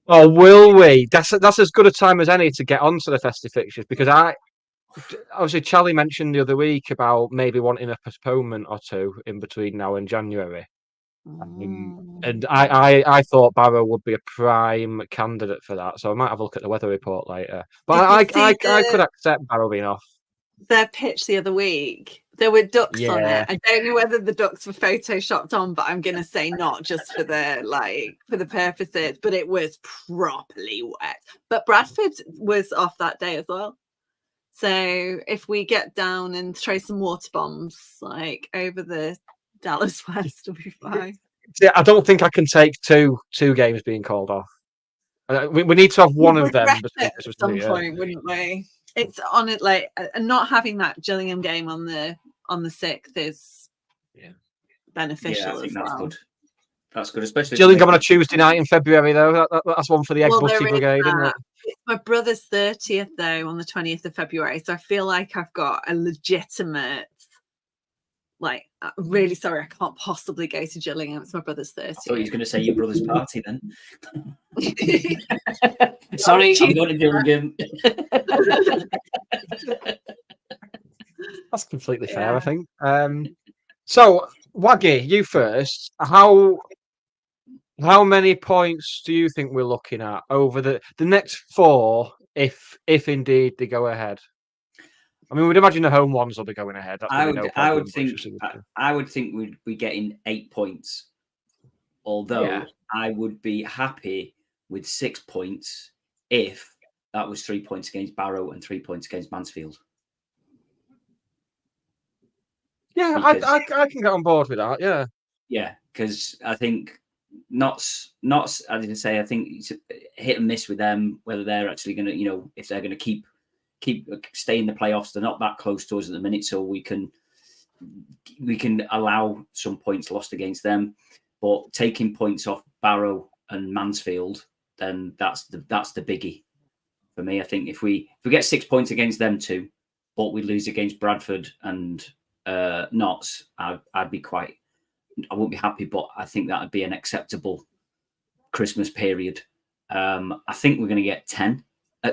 Oh, will we? That's as good a time as any to get onto the festive fixtures, because obviously Charlie mentioned the other week about maybe wanting a postponement or two in between now and January. And I thought Barrow would be a prime candidate for that, so I might have a look at the weather report later. But I could accept Barrow being off. Their pitch the other week, there were ducks on it. I don't know whether the ducks were photoshopped on, but I'm gonna say not, just for the purposes. But it was properly wet. But Bradford was off that day as well. So if we get down and throw some water bombs like over the Dallas West, will be fine. Yeah, I don't think I can take two games being called off. We need to have one of them at some point, wouldn't we? It's on it, like, and not having that Gillingham game on the 6th is beneficial. Yeah, I think that's good. That's good, especially Gillingham on a Tuesday night in February, though. That's one for the Egg Butty Brigade, isn't it? It's my brother's 30th, though, on the 20th of February. So I feel like I've got a legitimate, like, really sorry, I can't possibly go to Gillingham. It's my brother's 30th. I thought he was going to say your brother's party then. Sorry, I'm going to Gillingham. That's completely fair, I think. So, Waggy, you first. How many points do you think we're looking at over the next 4, if indeed they go ahead? I mean, we'd imagine the home ones will be going ahead. That's I no would problem. but think it's just a- I would think we'd be getting 8 points. Although Yeah. I would be happy with 6 points if that was 3 points against Barrow and 3 points against Mansfield. Yeah, I can get on board with that. Yeah. Yeah, because I think Notts, I didn't say, I think it's hit and miss with them, whether they're actually going to, if they're going to keep stay in the playoffs. They're not that close to us at the minute, so we can allow some points lost against them. But taking points off Barrow and Mansfield, then that's the biggie for me. I think if we get 6 points against them too, but we lose against Bradford and Notts, I'd be I won't be happy, but I think that would be an acceptable Christmas period. I think we're going to get 10.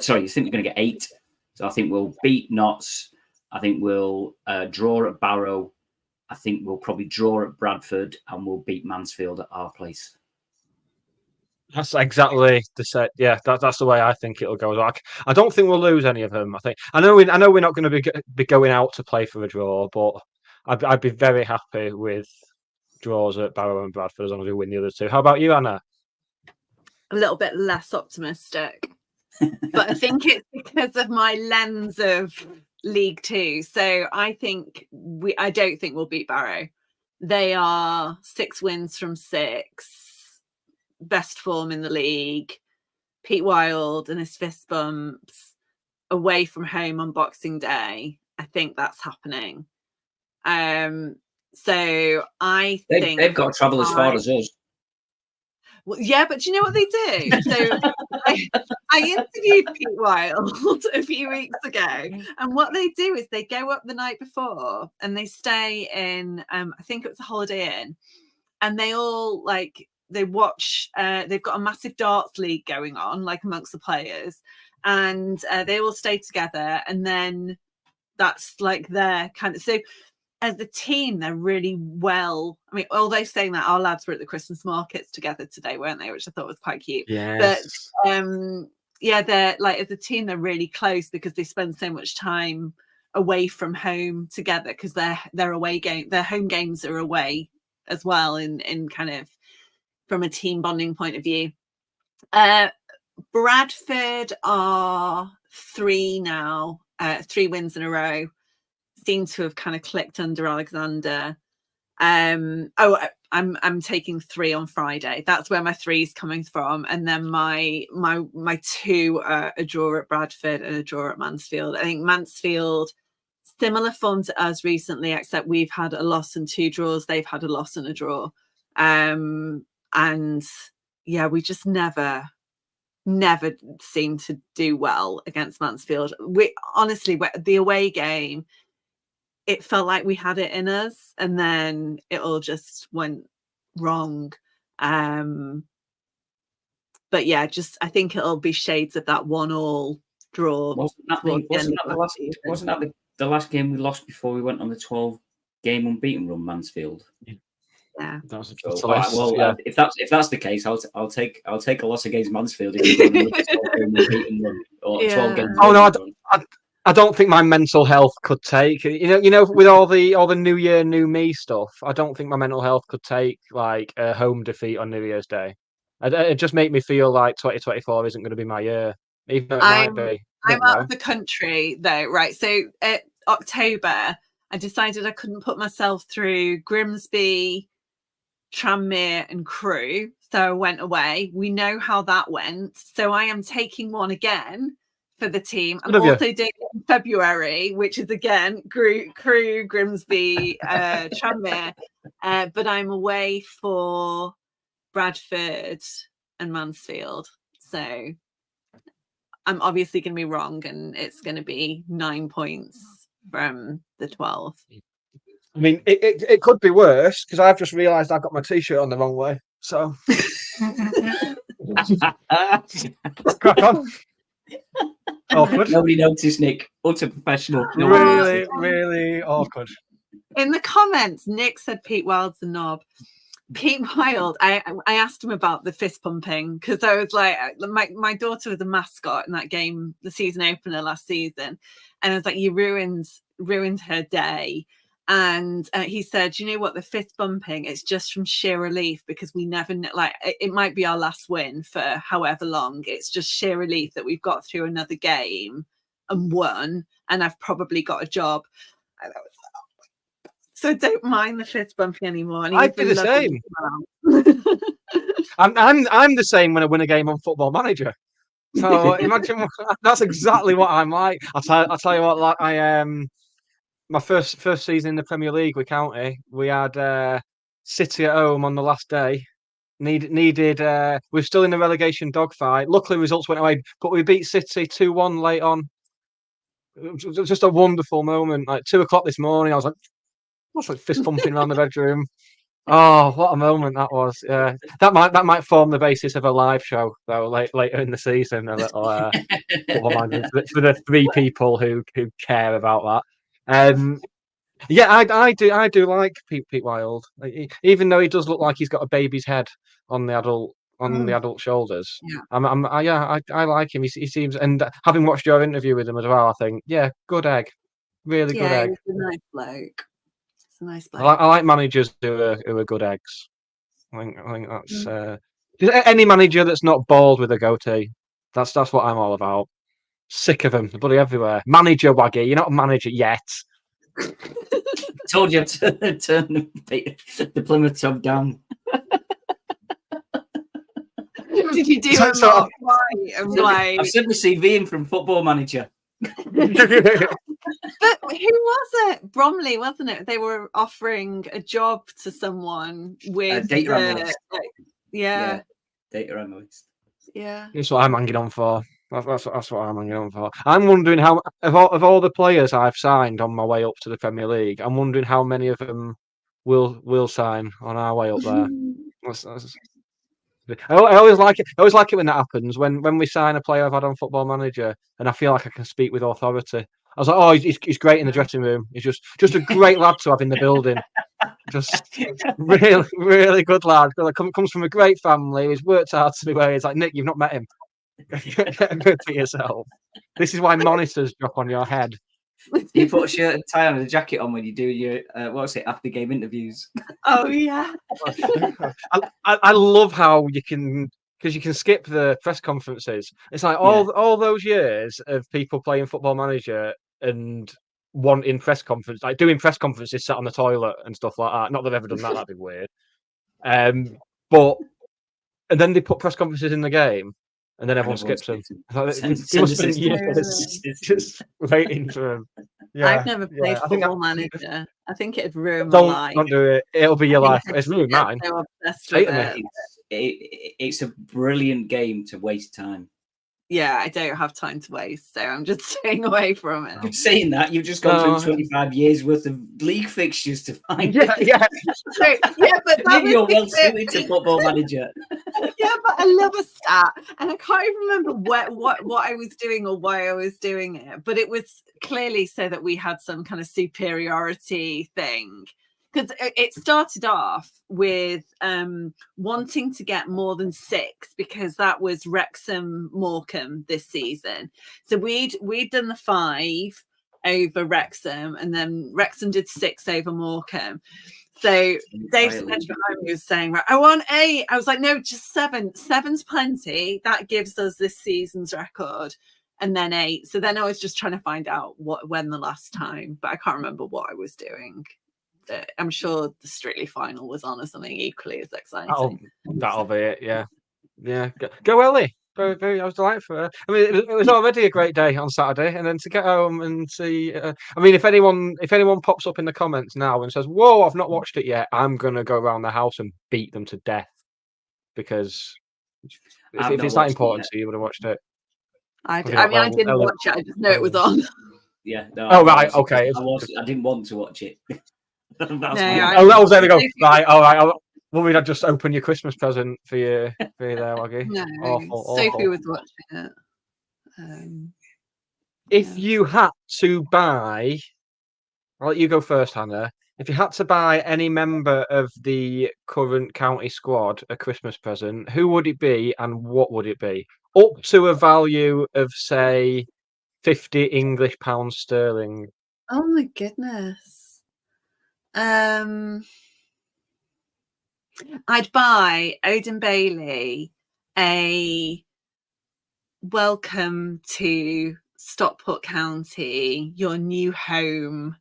Sorry, I think we're going to get 8. So I think we'll beat Notts. I think we'll draw at Barrow. I think we'll probably draw at Bradford, and we'll beat Mansfield at our place. That's exactly the set. Yeah, that's the way I think it'll go. I don't think we'll lose any of them. I know we're not going to be going out to play for a draw, but I'd be very happy with draws at Barrow and Bradford as long as we win the other two. How about you, Anna? A little bit less optimistic, but I think it's because of my lens of League Two. So I don't think we'll beat Barrow. They are 6 wins from 6, best form in the league. Pete Wild and his fist bumps away from home on Boxing Day. I think that's happening. So I think they've got to travel as far as us. Well, yeah, but do you know what they do? So I interviewed Pete Wild a few weeks ago, and what they do is they go up the night before and they stay in, I think it was a Holiday Inn, and they all they watch. They've got a massive darts league going on, amongst the players, and they all stay together, and then that's their kind of so. As a team, they're really well. I mean, although saying that, our lads were at the Christmas markets together today, weren't they? Which I thought was quite cute. Yes. But they're as a team, they're really close because they spend so much time away from home together because their home games are away as well in kind of from a team bonding point of view. Bradford are 3 now, 3 wins in a row. Seem to have kind of clicked under Alexander. I'm taking 3 on Friday. That's where my 3 is coming from, and then my 2 are a draw at Bradford and a draw at Mansfield. I think Mansfield similar form to us recently, except we've had a loss and 2 draws. They've had a loss and a draw, and yeah, we just never seem to do well against Mansfield. We honestly, the away game, it felt like we had it in us, and then it all just went wrong. But yeah, I think it'll be shades of that 1-1 draw. Wasn't that the last game we lost before we went on the 12-game unbeaten run, Mansfield? Yeah. That was if that's the case, I'll take a loss against Mansfield if you're going to 12-game unbeaten run or 12-game. Oh no, I don't think my mental health could take with all the New Year, New Me stuff. I don't think my mental health could take a home defeat on New Year's Day. It just make me feel like 2024 isn't going to be my year, even though it might be. I'm out of the country though, right? So October, I decided I couldn't put myself through Grimsby, Tranmere, and Crewe, so I went away. We know how that went, so I am taking one again for the team. I'm also doing it in February, which is again Crewe, Grimsby, Tranmere, but I'm away for Bradford and Mansfield, so I'm obviously going to be wrong, and it's going to be 9 points from the 12. I mean, it could be worse because I've just realised I've got my T-shirt on the wrong way. So let's crack on. Awkward. Nobody noticed, Nick. Utter professional. Really, really awkward. In the comments, Nick said Pete Wilde's a knob. Pete Wilde, I asked him about the fist pumping because I was like, my daughter was a mascot in that game, the season opener last season, and I was like, you ruined her day. And he said, you know what, the fist bumping, it's just from sheer relief because we never like it might be our last win for however long. It's just sheer relief that we've got through another game and won, and I've probably got a job. And I was like, so I don't mind the fist bumping anymore. And I do the same. I'm the same when I win a game on Football Manager. So imagine that's exactly what I'm like. I'll tell you what. Like my first season in the Premier League with County, we had City at home on the last day. Needed. We're still in the relegation dogfight. Luckily, results went away, but we beat City 2-1 late on. It was just a wonderful moment. Like 2:00 this morning, I was like fist pumping around the bedroom. Oh, what a moment that was! Yeah, that might form the basis of a live show though. Later in the season, a little for the 3 people who care about that. Yeah, I do like Pete Wilde, even though he does look like he's got a baby's head on the adult shoulders. Yeah. I like him. He seems, and having watched your interview with him as well, I think, yeah, good egg, really good egg. He's a nice bloke. It's a nice bloke. I like managers who are good eggs. I think that's any manager that's not bald with a goatee. That's what I'm all about. Sick of them, they're bloody everywhere. Manager Waggy, you're not a manager yet. Told you to turn the Plymouth tub down. Did you do it So- like? I've sent the CV in from Football Manager. But who was it? Bromley, wasn't it? They were offering a job to someone with data analyst. Yeah. Data analyst. Yeah. That's what I'm hanging on for. That's what I'm hanging on for. I'm wondering how of all the players I've signed on my way up to the Premier League, I'm wondering how many of them will sign on our way up there. I always like it. I always like it when that happens. When we sign a player I've had on Football Manager, and I feel like I can speak with authority. I was like, oh, he's great in the dressing room. He's just a great lad to have in the building. Just really, really good lad. Comes from a great family. He's worked hard to be where he's like, Nick, you've not met him. Get good for yourself. This is why monitors drop on your head. You put a shirt and tie on and a jacket on when you do your after game interviews. Oh yeah. I love how you can, because you can skip the press conferences. It's like all those years of people playing Football Manager and wanting press conference, like doing press conferences sat on the toilet and stuff like that. Not that I've ever done that. That'd be weird. But and then they put press conferences in the game. And then everyone skips them. Just waiting for him. Yeah, I've never played Football Manager. I think it'd ruin my Don't life. do it. It'll be your life. It's ruined mine. So obsessed with it. It's a brilliant game to waste time. Yeah, I don't have time to waste, so I'm just staying away from it. I'm saying that you've just gone through 25 years worth of league fixtures to find. Yeah. But maybe you're well suited to Football Manager. Yeah, but I love a stat, and I can't even remember what I was doing or why I was doing it. But it was clearly so that we had some kind of superiority thing. Because it started off with wanting to get more than 6 because that was Wrexham Morecambe this season. So we'd done the 5 over Wrexham, and then Wrexham did 6 over Morecambe. So Dave Sledge behind me was saying, right, I want 8. I was like, no, just 7. 7's plenty. That gives us this season's record. And then 8. So then I was just trying to find out when the last time, but I can't remember what I was doing. I'm sure the Strictly final was on or something equally as exciting. That'll be it. Yeah. Go Ellie. Very. I was delighted for her. I mean, it was already a great day on Saturday, and then to get home and see. I mean, if anyone pops up in the comments now and says, "Whoa, I've not watched it yet," I'm gonna go around the house and beat them to death because if it's that important to you, you would have watched it. I didn't watch it. I just know it was on. Yeah. No, right. Okay. I didn't want to watch it. There we go. Right. All right. Well, we'd just open your Christmas present for you there, Waggy. No, awful. Sophie was watching it. If you had to buy, I'll let you go first, Hannah. If you had to buy any member of the current county squad a Christmas present, who would it be and what would it be? Up to a value of, say, 50 English pounds sterling. Oh my goodness. I'd buy Odin Bailey a welcome to Stockport County, your new home.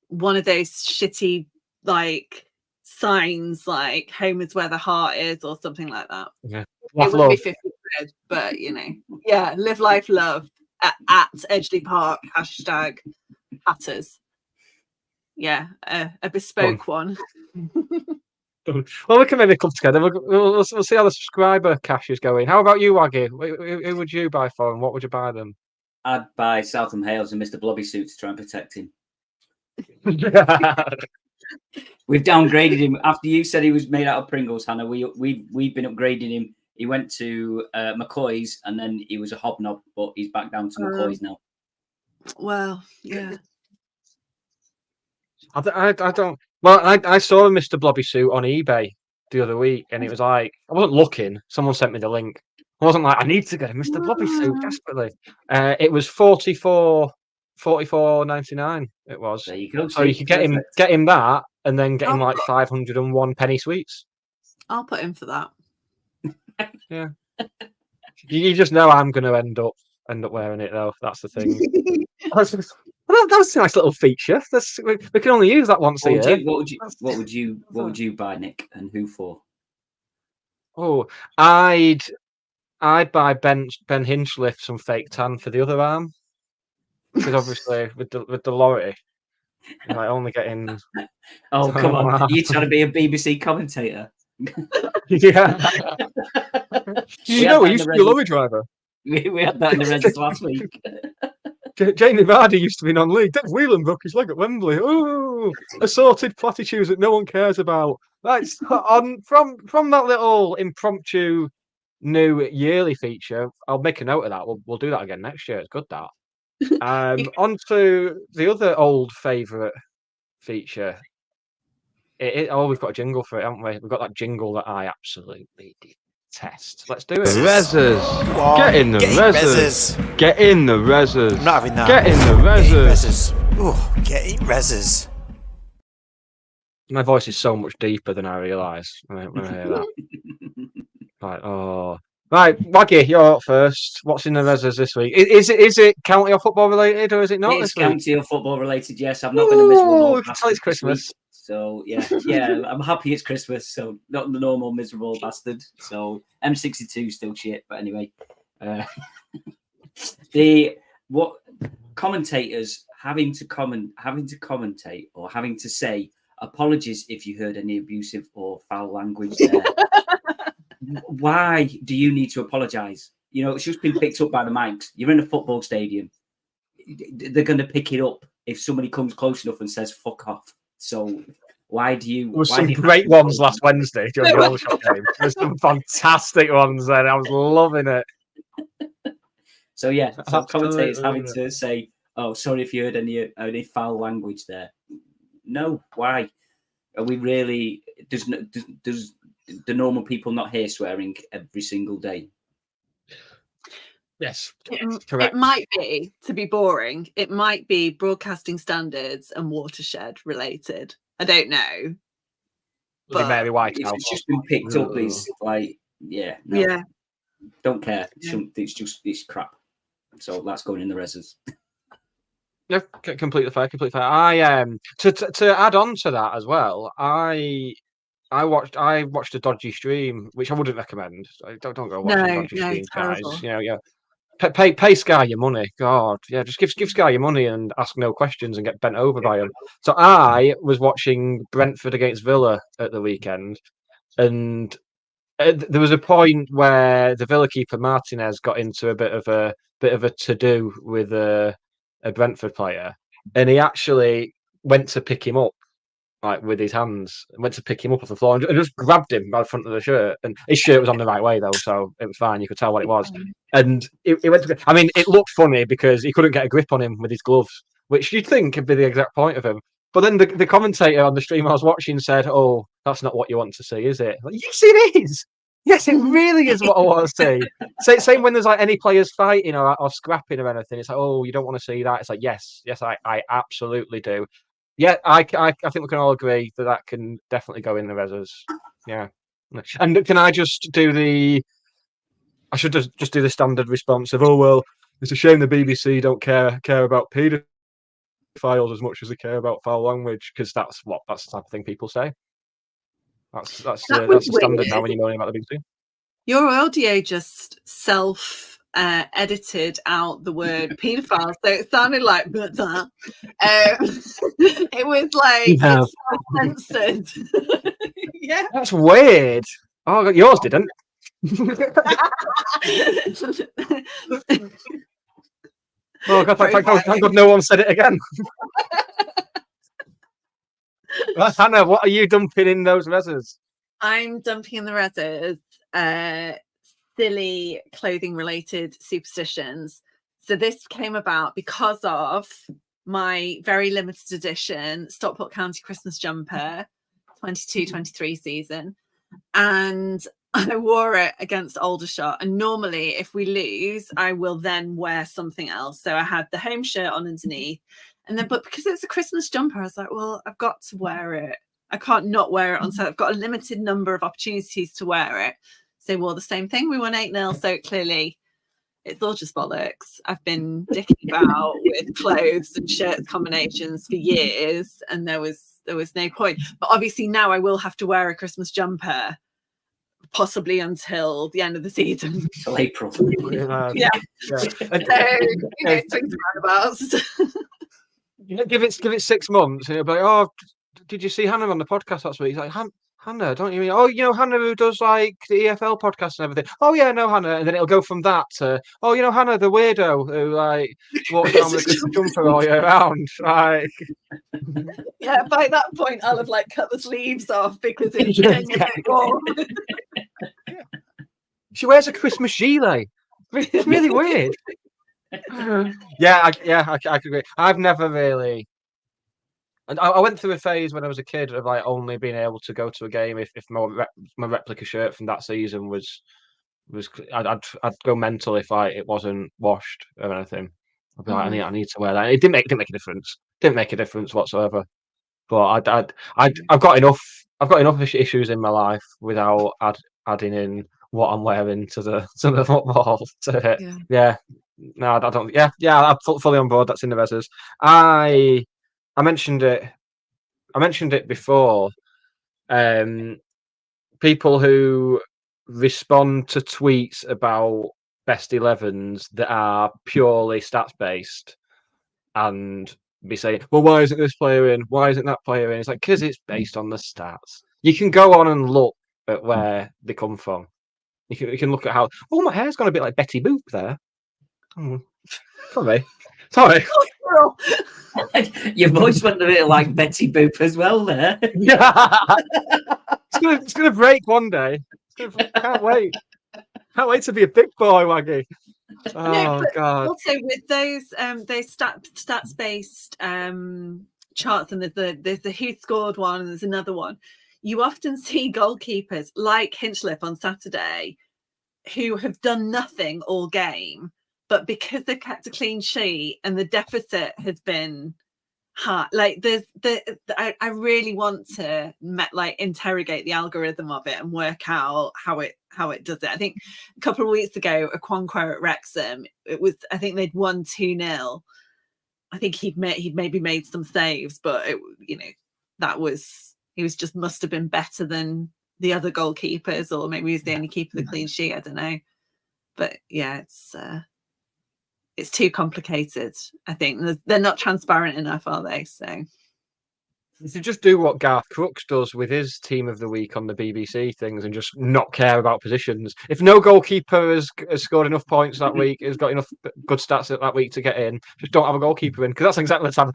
One of those shitty like signs like home is where the heart is or something like that. Yeah. It would be 50 quid, but yeah, live life love at Edgeley Park, hashtag hatters. Yeah, a bespoke one. Well, we can maybe come together. We'll see how the subscriber cash is going. How about you, Aggie? Who would you buy for and what would you buy them? I'd buy Southam Hales and Mr. Blobby suit to try and protect him. We've downgraded him after you said he was made out of Pringles, Hannah. We've been upgrading him. He went to McCoy's and then he was a hobnob, but he's back down to McCoy's now. Well, yeah. I don't. Well, I saw a Mr. Blobby suit on eBay the other week, and it was like I wasn't looking. Someone sent me the link. I wasn't like I need to get a Mr. Blobby suit desperately. It was 44.99. It was. There you go. So you could get him that, and then get him like 501 penny sweets. I'll put in for that. Yeah. You just know I'm going to end up wearing it though. That's the thing. That was a nice little feature. We can only use that once a year. What would you buy, Nick, and who for? Oh, I'd buy Ben Hinchliff some fake tan for the other arm because obviously with the lorry, I only getting. Oh come on! You trying to be a BBC commentator? Yeah. You know, he used to be a lorry driver. We had that in the Reds last week. Jamie Vardy used to be non-league. Dave Whelan broke his leg at Wembley. Oh, assorted platitudes that no one cares about. That's from that little impromptu new yearly feature. I'll make a note of that. We'll do that again next year. It's good that. On to the other old favourite feature. We've got a jingle for it, haven't we? We've got that jingle that I absolutely detest. Let's do it. Rezzers. Get in the rezzers. Get in the rezzers. I'm not having that. Get in the rezzers. Oh, getting rezzers. My voice is so much deeper than I realise when I hear that. Right, right, Waggy, you're up first. What's in the rezzers this week? Is it county or football related, or is it not? It's county or football related. Yes, I've not been a miserable. It's Christmas. So yeah, I'm happy it's Christmas. So not the normal miserable bastard. So M62 still shit, but anyway, what commentators having to commentate or having to say apologies if you heard any abusive or foul language there. Why do you need to apologise? You know, it's just been picked up by the mics. You're in a football stadium. They're going to pick it up if somebody comes close enough and says "fuck off." So why do you? There were some great ones last Wednesday during the Aldershot game. There's some fantastic ones there. I was loving it. So yeah, so commentators having to say, "Oh, sorry if you heard any foul language there." No, why? Are we really? Does the normal people not hear swearing every single day? Yes, correct. It might be, to be boring, it might be broadcasting standards and watershed related. I don't know. But Mary White, it's just been picked up as like, yeah, don't care. It's crap. So that's going in the rezzers. Yeah, completely fair. I to add on to that as well. I watched a dodgy stream, which I wouldn't recommend. Don't go watching dodgy streams, guys. Yeah. Pay Sky your money. God, yeah, just give Sky your money and ask no questions and get bent over by them. So I was watching Brentford against Villa at the weekend, and there was a point where the Villa keeper Martinez got into a bit of a to-do with a Brentford player, and he actually went to pick him up like with his hands, and went to pick him up off the floor and just grabbed him by the front of the shirt. And his shirt was on the right way though, so it was fine. You could tell what it was. And it went to. I mean, it looked funny because he couldn't get a grip on him with his gloves, which you'd think would be the exact point of him. But then the commentator on the stream I was watching said, "Oh, that's not what you want to see, is it?" Like, yes, it is. Yes, it really is what I want to see. Same when there's like any players fighting or scrapping or anything. It's like, oh, you don't want to see that. It's like, yes, I absolutely do. Yeah, I think we can all agree that can definitely go in the reses. Yeah. And can I just do the? I should just do the standard response of, oh well, it's a shame the BBC don't care about paedophiles as much as they care about foul language, because that's the type of thing people say. That's the standard now when you're moaning about the BBC. Your audio just edited out the word paedophile, so it sounded like that. It was like it's censored. Yeah, that's weird. Oh, yours didn't. Oh God! Thank God no one said it again. Right, Hannah, what are you dumping in those reses? I'm dumping in the reses silly clothing related superstitions. So this came about because of my very limited edition Stockport County Christmas jumper 22-23 season, and I wore it against Aldershot. And normally if we lose, I will then wear something else. So I had the home shirt on underneath, and then but because it's a Christmas jumper, I was like, well, I've got to wear it. I can't not wear it on. So I've got a limited number of opportunities to wear it. So we wore the same thing. We won 8-0. So clearly it's all just bollocks. I've been dicking about with clothes and shirts combinations for years, and there was no point. But obviously now I will have to wear a Christmas jumper, possibly until the end of the season. Till April. Yeah. So, swings and roundabouts. Give it 6 months, and it'll be like, oh, did you see Hannah on the podcast last week? He's like, Hannah, don't you mean? Oh, you know Hannah who does like the EFL podcast and everything. Oh yeah, no Hannah, and then it'll go from that to, oh, you know Hannah, the weirdo who like walks around with a Christmas jumper all year round. Like, yeah, by that point I'll have like cut the sleeves off because it's getting a bit warm. She wears a Christmas gilet. It's really weird. Yeah, I agree. I've never really. And I went through a phase when I was a kid of like only being able to go to a game if my replica shirt from that season was I'd go mental if it wasn't washed or anything. I'd be like, I need to wear that. It didn't make a difference. Didn't make a difference whatsoever. But I've got enough issues in my life without adding in what I'm wearing to the football. Yeah. No, I don't. Yeah, I'm fully on board. That's in the reses. I mentioned it before. People who respond to tweets about best 11s that are purely stats based and be saying, well, why isn't this player in? Why isn't that player in? It's like, because it's based on the stats. You can go on and look at where they come from. You can look at how, oh, my hair's gone a bit like Betty Boop there. Sorry. Your voice went a bit like Betty Boop as well there. Yeah. It's gonna break one day. Can't wait. Can't wait to be a big boy, Waggy. Oh God. Also with those stats based charts, and there's the who scored one and there's another one, you often see goalkeepers like Hinchliffe on Saturday who have done nothing all game, but because they've kept a clean sheet and the deficit has been high, like I really want to interrogate the algorithm of it and work out how it does it. I think a couple of weeks ago, Okonkwo at Wrexham, I think they'd won 2-0. I think he'd maybe made some saves, but he must have been better than the other goalkeepers, or maybe he was the only keeper with a clean sheet. I don't know, but yeah, it's too complicated. I think they're not transparent enough, are they? So you should just do what Garth Crooks does with his team of the week on the BBC things and just not care about positions. If no goalkeeper has scored enough points that week, has got enough good stats that week to get in, just don't have a goalkeeper in, because that's exactly the time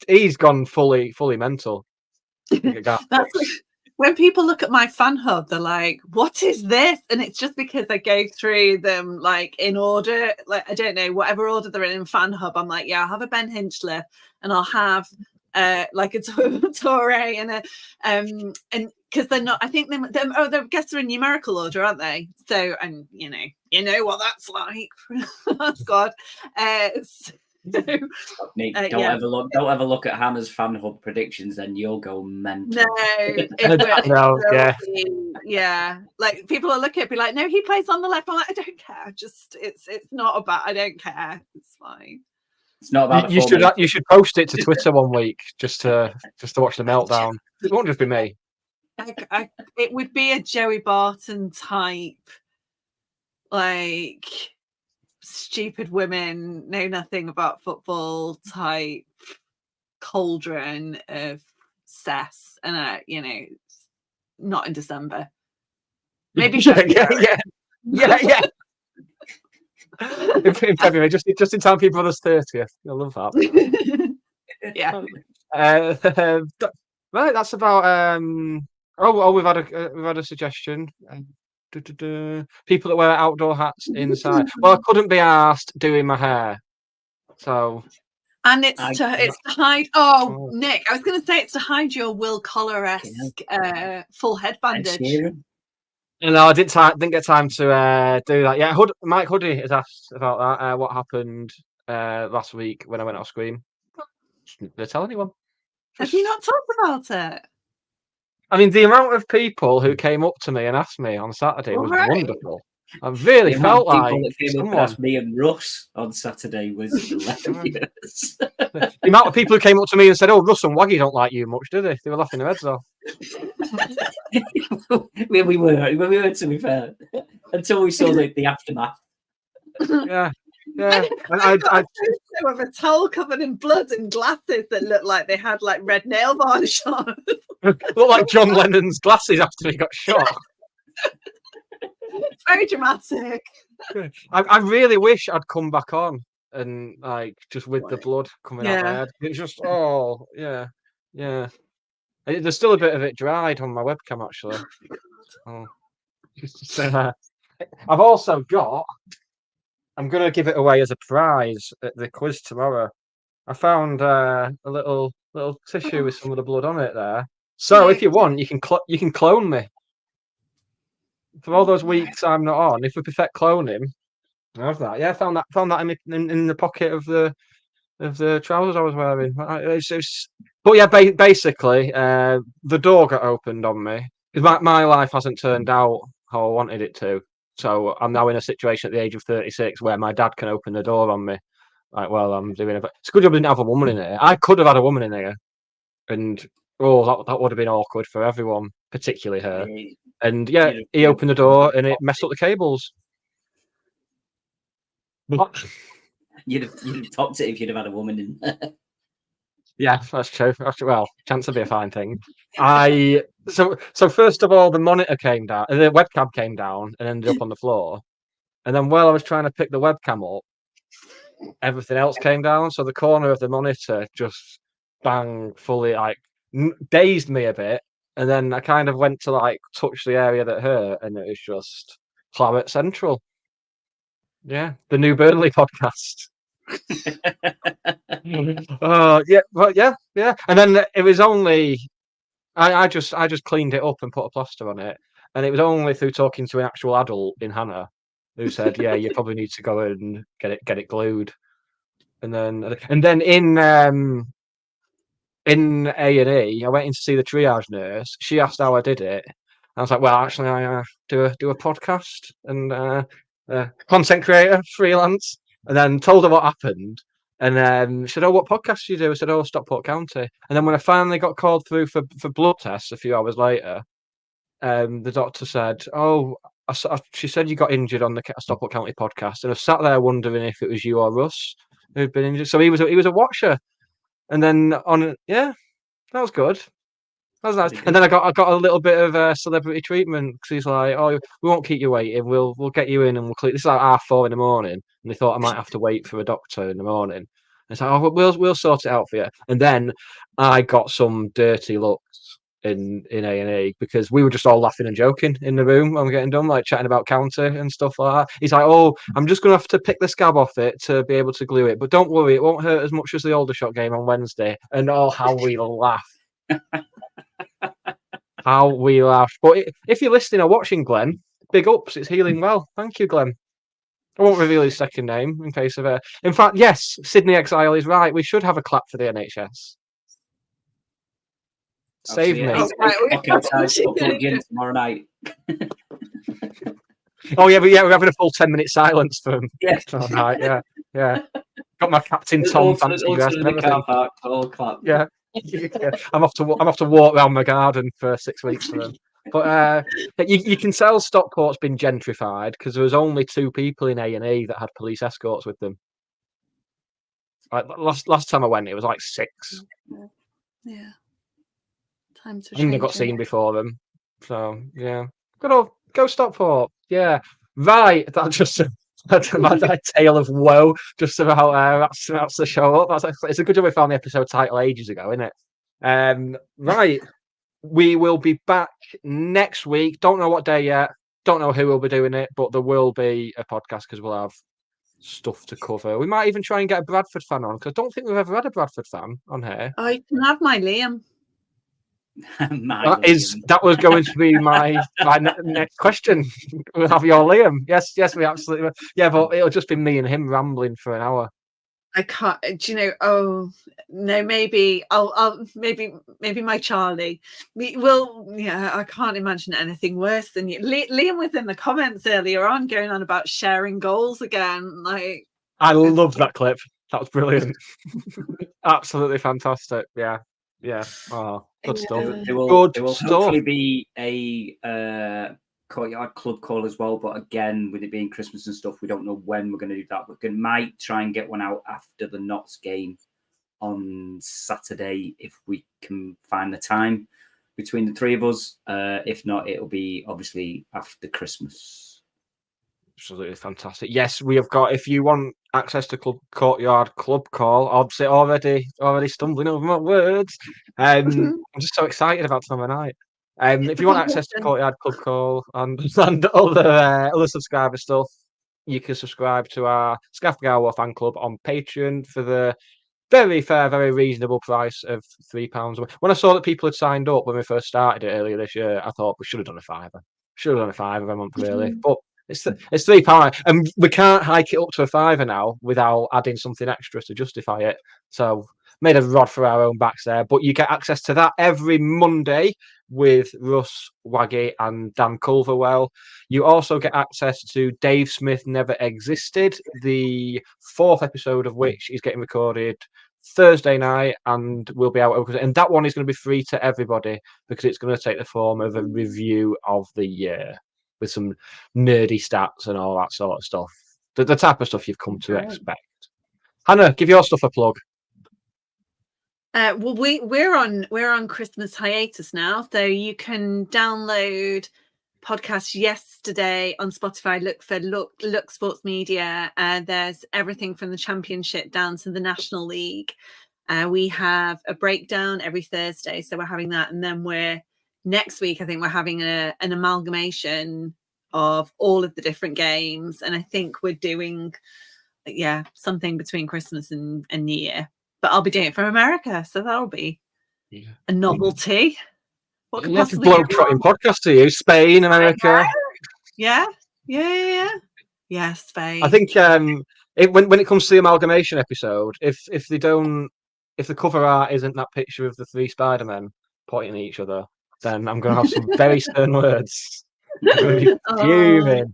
he's gone fully mental. That's like, when people look at my fan hub, they're like, "What is this?" And it's just because I go through them like in order. Like, I don't know, whatever order they're in fan hub. I'm like, yeah, I'll have a Ben Hinchliffe, and I'll have like a Torre and a and because they're not. I think they're I guess they're in numerical order, aren't they? So, and you know what that's like. That's God. So, Nick, don't ever look at Hannah's fan hub predictions, then you'll go mental. No, yeah. Like people are looking at me like, no, he plays on the left. I'm like, I don't care. Just it's not about. I don't care. It's fine. It's not about. You should post it to Twitter one week just to watch the meltdown. It won't just be me. It would be a Joey Barton type, like stupid women know nothing about football type cauldron of cess, and not in December, maybe yeah. in February, just in time for your brother's 30th. I love that. Yeah. Right, that's about. We've had a suggestion. People that wear outdoor hats inside. Well, I couldn't be asked doing my hair, so. And it's to hide. Oh, Nick, I was going to say it's to hide your Will Collar-esque full head bandage. No, I didn't get time to do that. Yeah, Mike Hoodie has asked about that. What happened last week when I went off screen? Did I tell anyone? Have you not talked about it? I mean, the amount of people who came up to me and asked me on Saturday was wonderful. I really felt like people that came me and Russ on Saturday was hilarious. The amount of people who came up to me and said, "Oh, Russ and Waggy don't like you much, do they?" They were laughing their heads off. we were, to be fair, until we saw the aftermath. Yeah. And I with a towel covered in blood and glasses that looked like they had like red nail varnish on. Looked like John Lennon's glasses after he got shot. It's very dramatic. I really wish I'd come back on and like just with the blood coming out my head. It's just yeah. There's still a bit of it dried on my webcam actually. I've also got. I'm going to give it away as a prize at the quiz tomorrow. I found a little tissue with some of the blood on it there. So if you want, you can clone me. For all those weeks I'm not on, if we perfect cloning, I have that. Yeah, I found that in the pocket of the trousers I was wearing. But yeah, basically, the door got opened on me because my life hasn't turned out how I wanted it to. So I'm now in a situation at the age of 36 where my dad can open the door on me. Like, well, I'm doing it. It's a good job I didn't have a woman in here. I could have had a woman in here, and that would have been awkward for everyone, particularly her. And yeah, he opened the door and it messed up the cables. You'd have topped it if you'd have had a woman in there. Yeah, that's true. Well, chance would be a fine thing. So first of all, the monitor came down, the webcam came down and ended up on the floor. And then while I was trying to pick the webcam up, everything else came down. So the corner of the monitor just bang fully like dazed me a bit. And then I kind of went to like touch the area that hurt, and it was just Claret Central. Yeah, the new Burnley podcast. Yeah. And then it was only I just cleaned it up and put a plaster on it, and it was only through talking to an actual adult in Hannah who said, "Yeah, you probably need to go and get it glued." And then in A&E, I went in to see the triage nurse. She asked how I did it. I was like, "Well, actually, I do a podcast and content creator, freelance." And then told her what happened. And she said, "Oh, what podcast do you do?" I said, "Oh, Stockport County." And then when I finally got called through for blood tests a few hours later, the doctor said, "Oh, she said you got injured on the Stockport County podcast." And I sat there wondering if it was you or Russ who'd been injured. So he was a watcher. And then that was good. That was nice. And then I got a little bit of celebrity treatment because he's like, "Oh, we won't keep you waiting. We'll get you in and we'll clean." This is like 4:30 in the morning, and they thought I might have to wait for a doctor in the morning. And it's like, "Oh, we'll sort it out for you." And then I got some dirty looks in A&E because we were just all laughing and joking in the room when we were getting done, like chatting about counter and stuff like that. He's like, "Oh, I'm just gonna have to pick the scab off it to be able to glue it, but don't worry, it won't hurt as much as the Aldershot game on Wednesday." And how we laughed. How we laughed. But if you're listening or watching, Glenn, big ups. It's healing well. Thank you, Glenn. I won't reveal his second name in case of In fact, yes, Sydney Exile is right. We should have a clap for the NHS. Save me. Tomorrow night. Oh yeah, we're having a full 10-minute silence for him. Yeah. All right, yeah. Got my Captain Tom fancy dress and everything. Yeah. I'm off to walk around my garden for 6 weeks for them. But you can tell Stockport's been gentrified because there was only 2 people in A&E that had police escorts with them. Like last time I went, it was like 6. Yeah. Time to I think they got seen before them. So yeah, go Stockport. Yeah, right. That's just a tale of woe. Just about that's the show up. It's a good job we found the episode title ages ago, isn't it? Right. We will be back next week. Don't know what day yet. Don't know who will be doing it, but there will be a podcast because we'll have stuff to cover. We might even try and get a Bradford fan on because I don't think we've ever had a Bradford fan on here. I can have my Liam. That was going to be my next question. We'll have your Liam. Yes, we absolutely will. Yeah, but it'll just be me and him rambling for an hour. I can't. Do you know? Oh no, maybe I'll maybe my Charlie. Yeah, I can't imagine anything worse than you. Liam was in the comments earlier on going on about sharing goals again. Like, I love that clip. That was brilliant. Absolutely fantastic. Yeah. Oh, good stuff. There will hopefully be a Courtyard Club call as well, but again, with it being Christmas and stuff, we don't know when we're going to do that. We might try and get one out after the Notts game on Saturday if we can find the time between the 3 of us. If not, it'll be obviously after Christmas. Absolutely fantastic. Yes, we have got. If you want access to Courtyard Club call, obviously already stumbling over my words. I'm just so excited about tomorrow night. If you want access to Courtyard Club call and other subscriber stuff, you can subscribe to our Scarf Galwar fan club on Patreon for the very fair, very reasonable price of £3. When I saw that people had signed up when we first started it earlier this year, I thought we should have done a fiver. A month really, but it's £3, and we can't hike it up to a fiver now without adding something extra to justify it. So made a rod for our own backs there. But you get access to that every Monday with Russ Waggy and Dan Culverwell. You also get access to Dave Smith Never Existed, the 4th episode of which is getting recorded Thursday night and will be out. And that one is going to be free to everybody because it's going to take the form of a review of the year with some nerdy stats and all that sort of stuff. The type of stuff you've come to expect. Hannah, give your stuff a plug. Well, we're on Christmas hiatus now, so you can download podcasts yesterday on Spotify. Look for Look Sports Media. There's everything from the Championship down to the National League. We have a breakdown every Thursday, so we're having that, and then next week I think we're having an amalgamation of all of the different games, and I think we're doing something between Christmas and New Year. But I'll be doing it from America, so that'll be a novelty. What could possibly go wrong? Podcast to you, Spain, America. Yeah, Spain. I think when it comes to the amalgamation episode, if the cover art isn't that picture of the 3 Spider-Men pointing at each other, then I'm going to have some very stern words. I'm going to be fuming.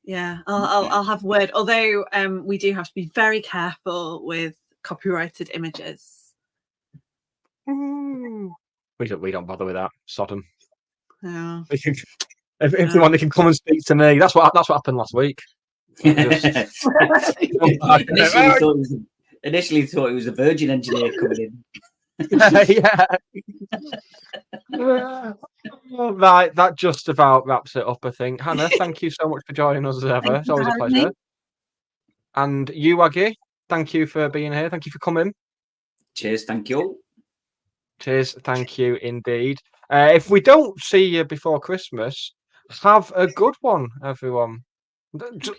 Yeah, I'll have a word. Although we do have to be very careful with copyrighted images. We don't bother with that. Sodom. Yeah. If you want, they can come and speak to me. That's what happened last week. Initially thought it was a Virgin engineer coming in. Right, that just about wraps it up, I think. Hannah, thank you so much for joining us as ever. It's always a pleasure. And you, Waggy, thank you for being here. Thank you for coming. Cheers, thank you. Cheers. Thank you indeed. If we don't see you before Christmas, have a good one, everyone.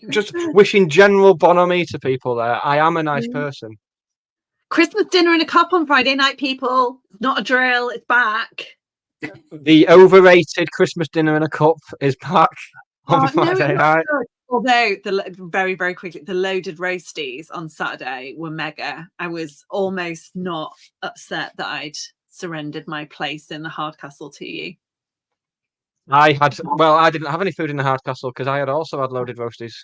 Just wishing general bonhomie to people there. I am a nice person. Christmas dinner in a cup on Friday night, people. It's not a drill. It's back. The overrated Christmas dinner in a cup is back on Friday night. Although very, very quickly, the loaded roasties on Saturday were mega. I was almost not upset that I'd surrendered my place in the Hardcastle to you. I didn't have any food in the Hardcastle because I had also had loaded roasties.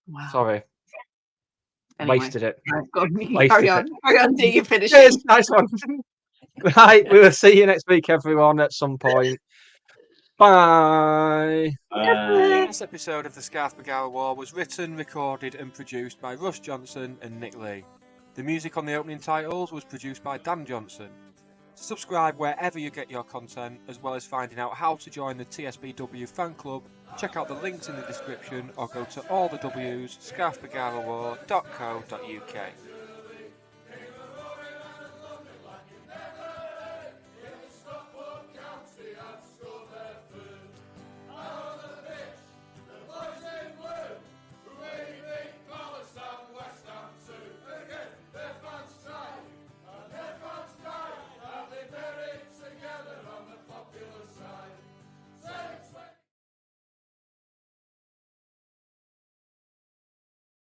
Wow. Sorry. Anyway, Wasted it. Carry on. Do you finish? Cheers, nice one. Right, we will see you next week, everyone, at some point. Bye. This episode of the Scarf Bagara War was written, recorded and produced by Russ Johnson and Nick Lee. The music on the opening titles was produced by Dan Johnson. Subscribe wherever you get your content, as well as finding out how to join the TSBW fan club. Check out the links in the description or go to allthews scarfbagarawar.co.uk.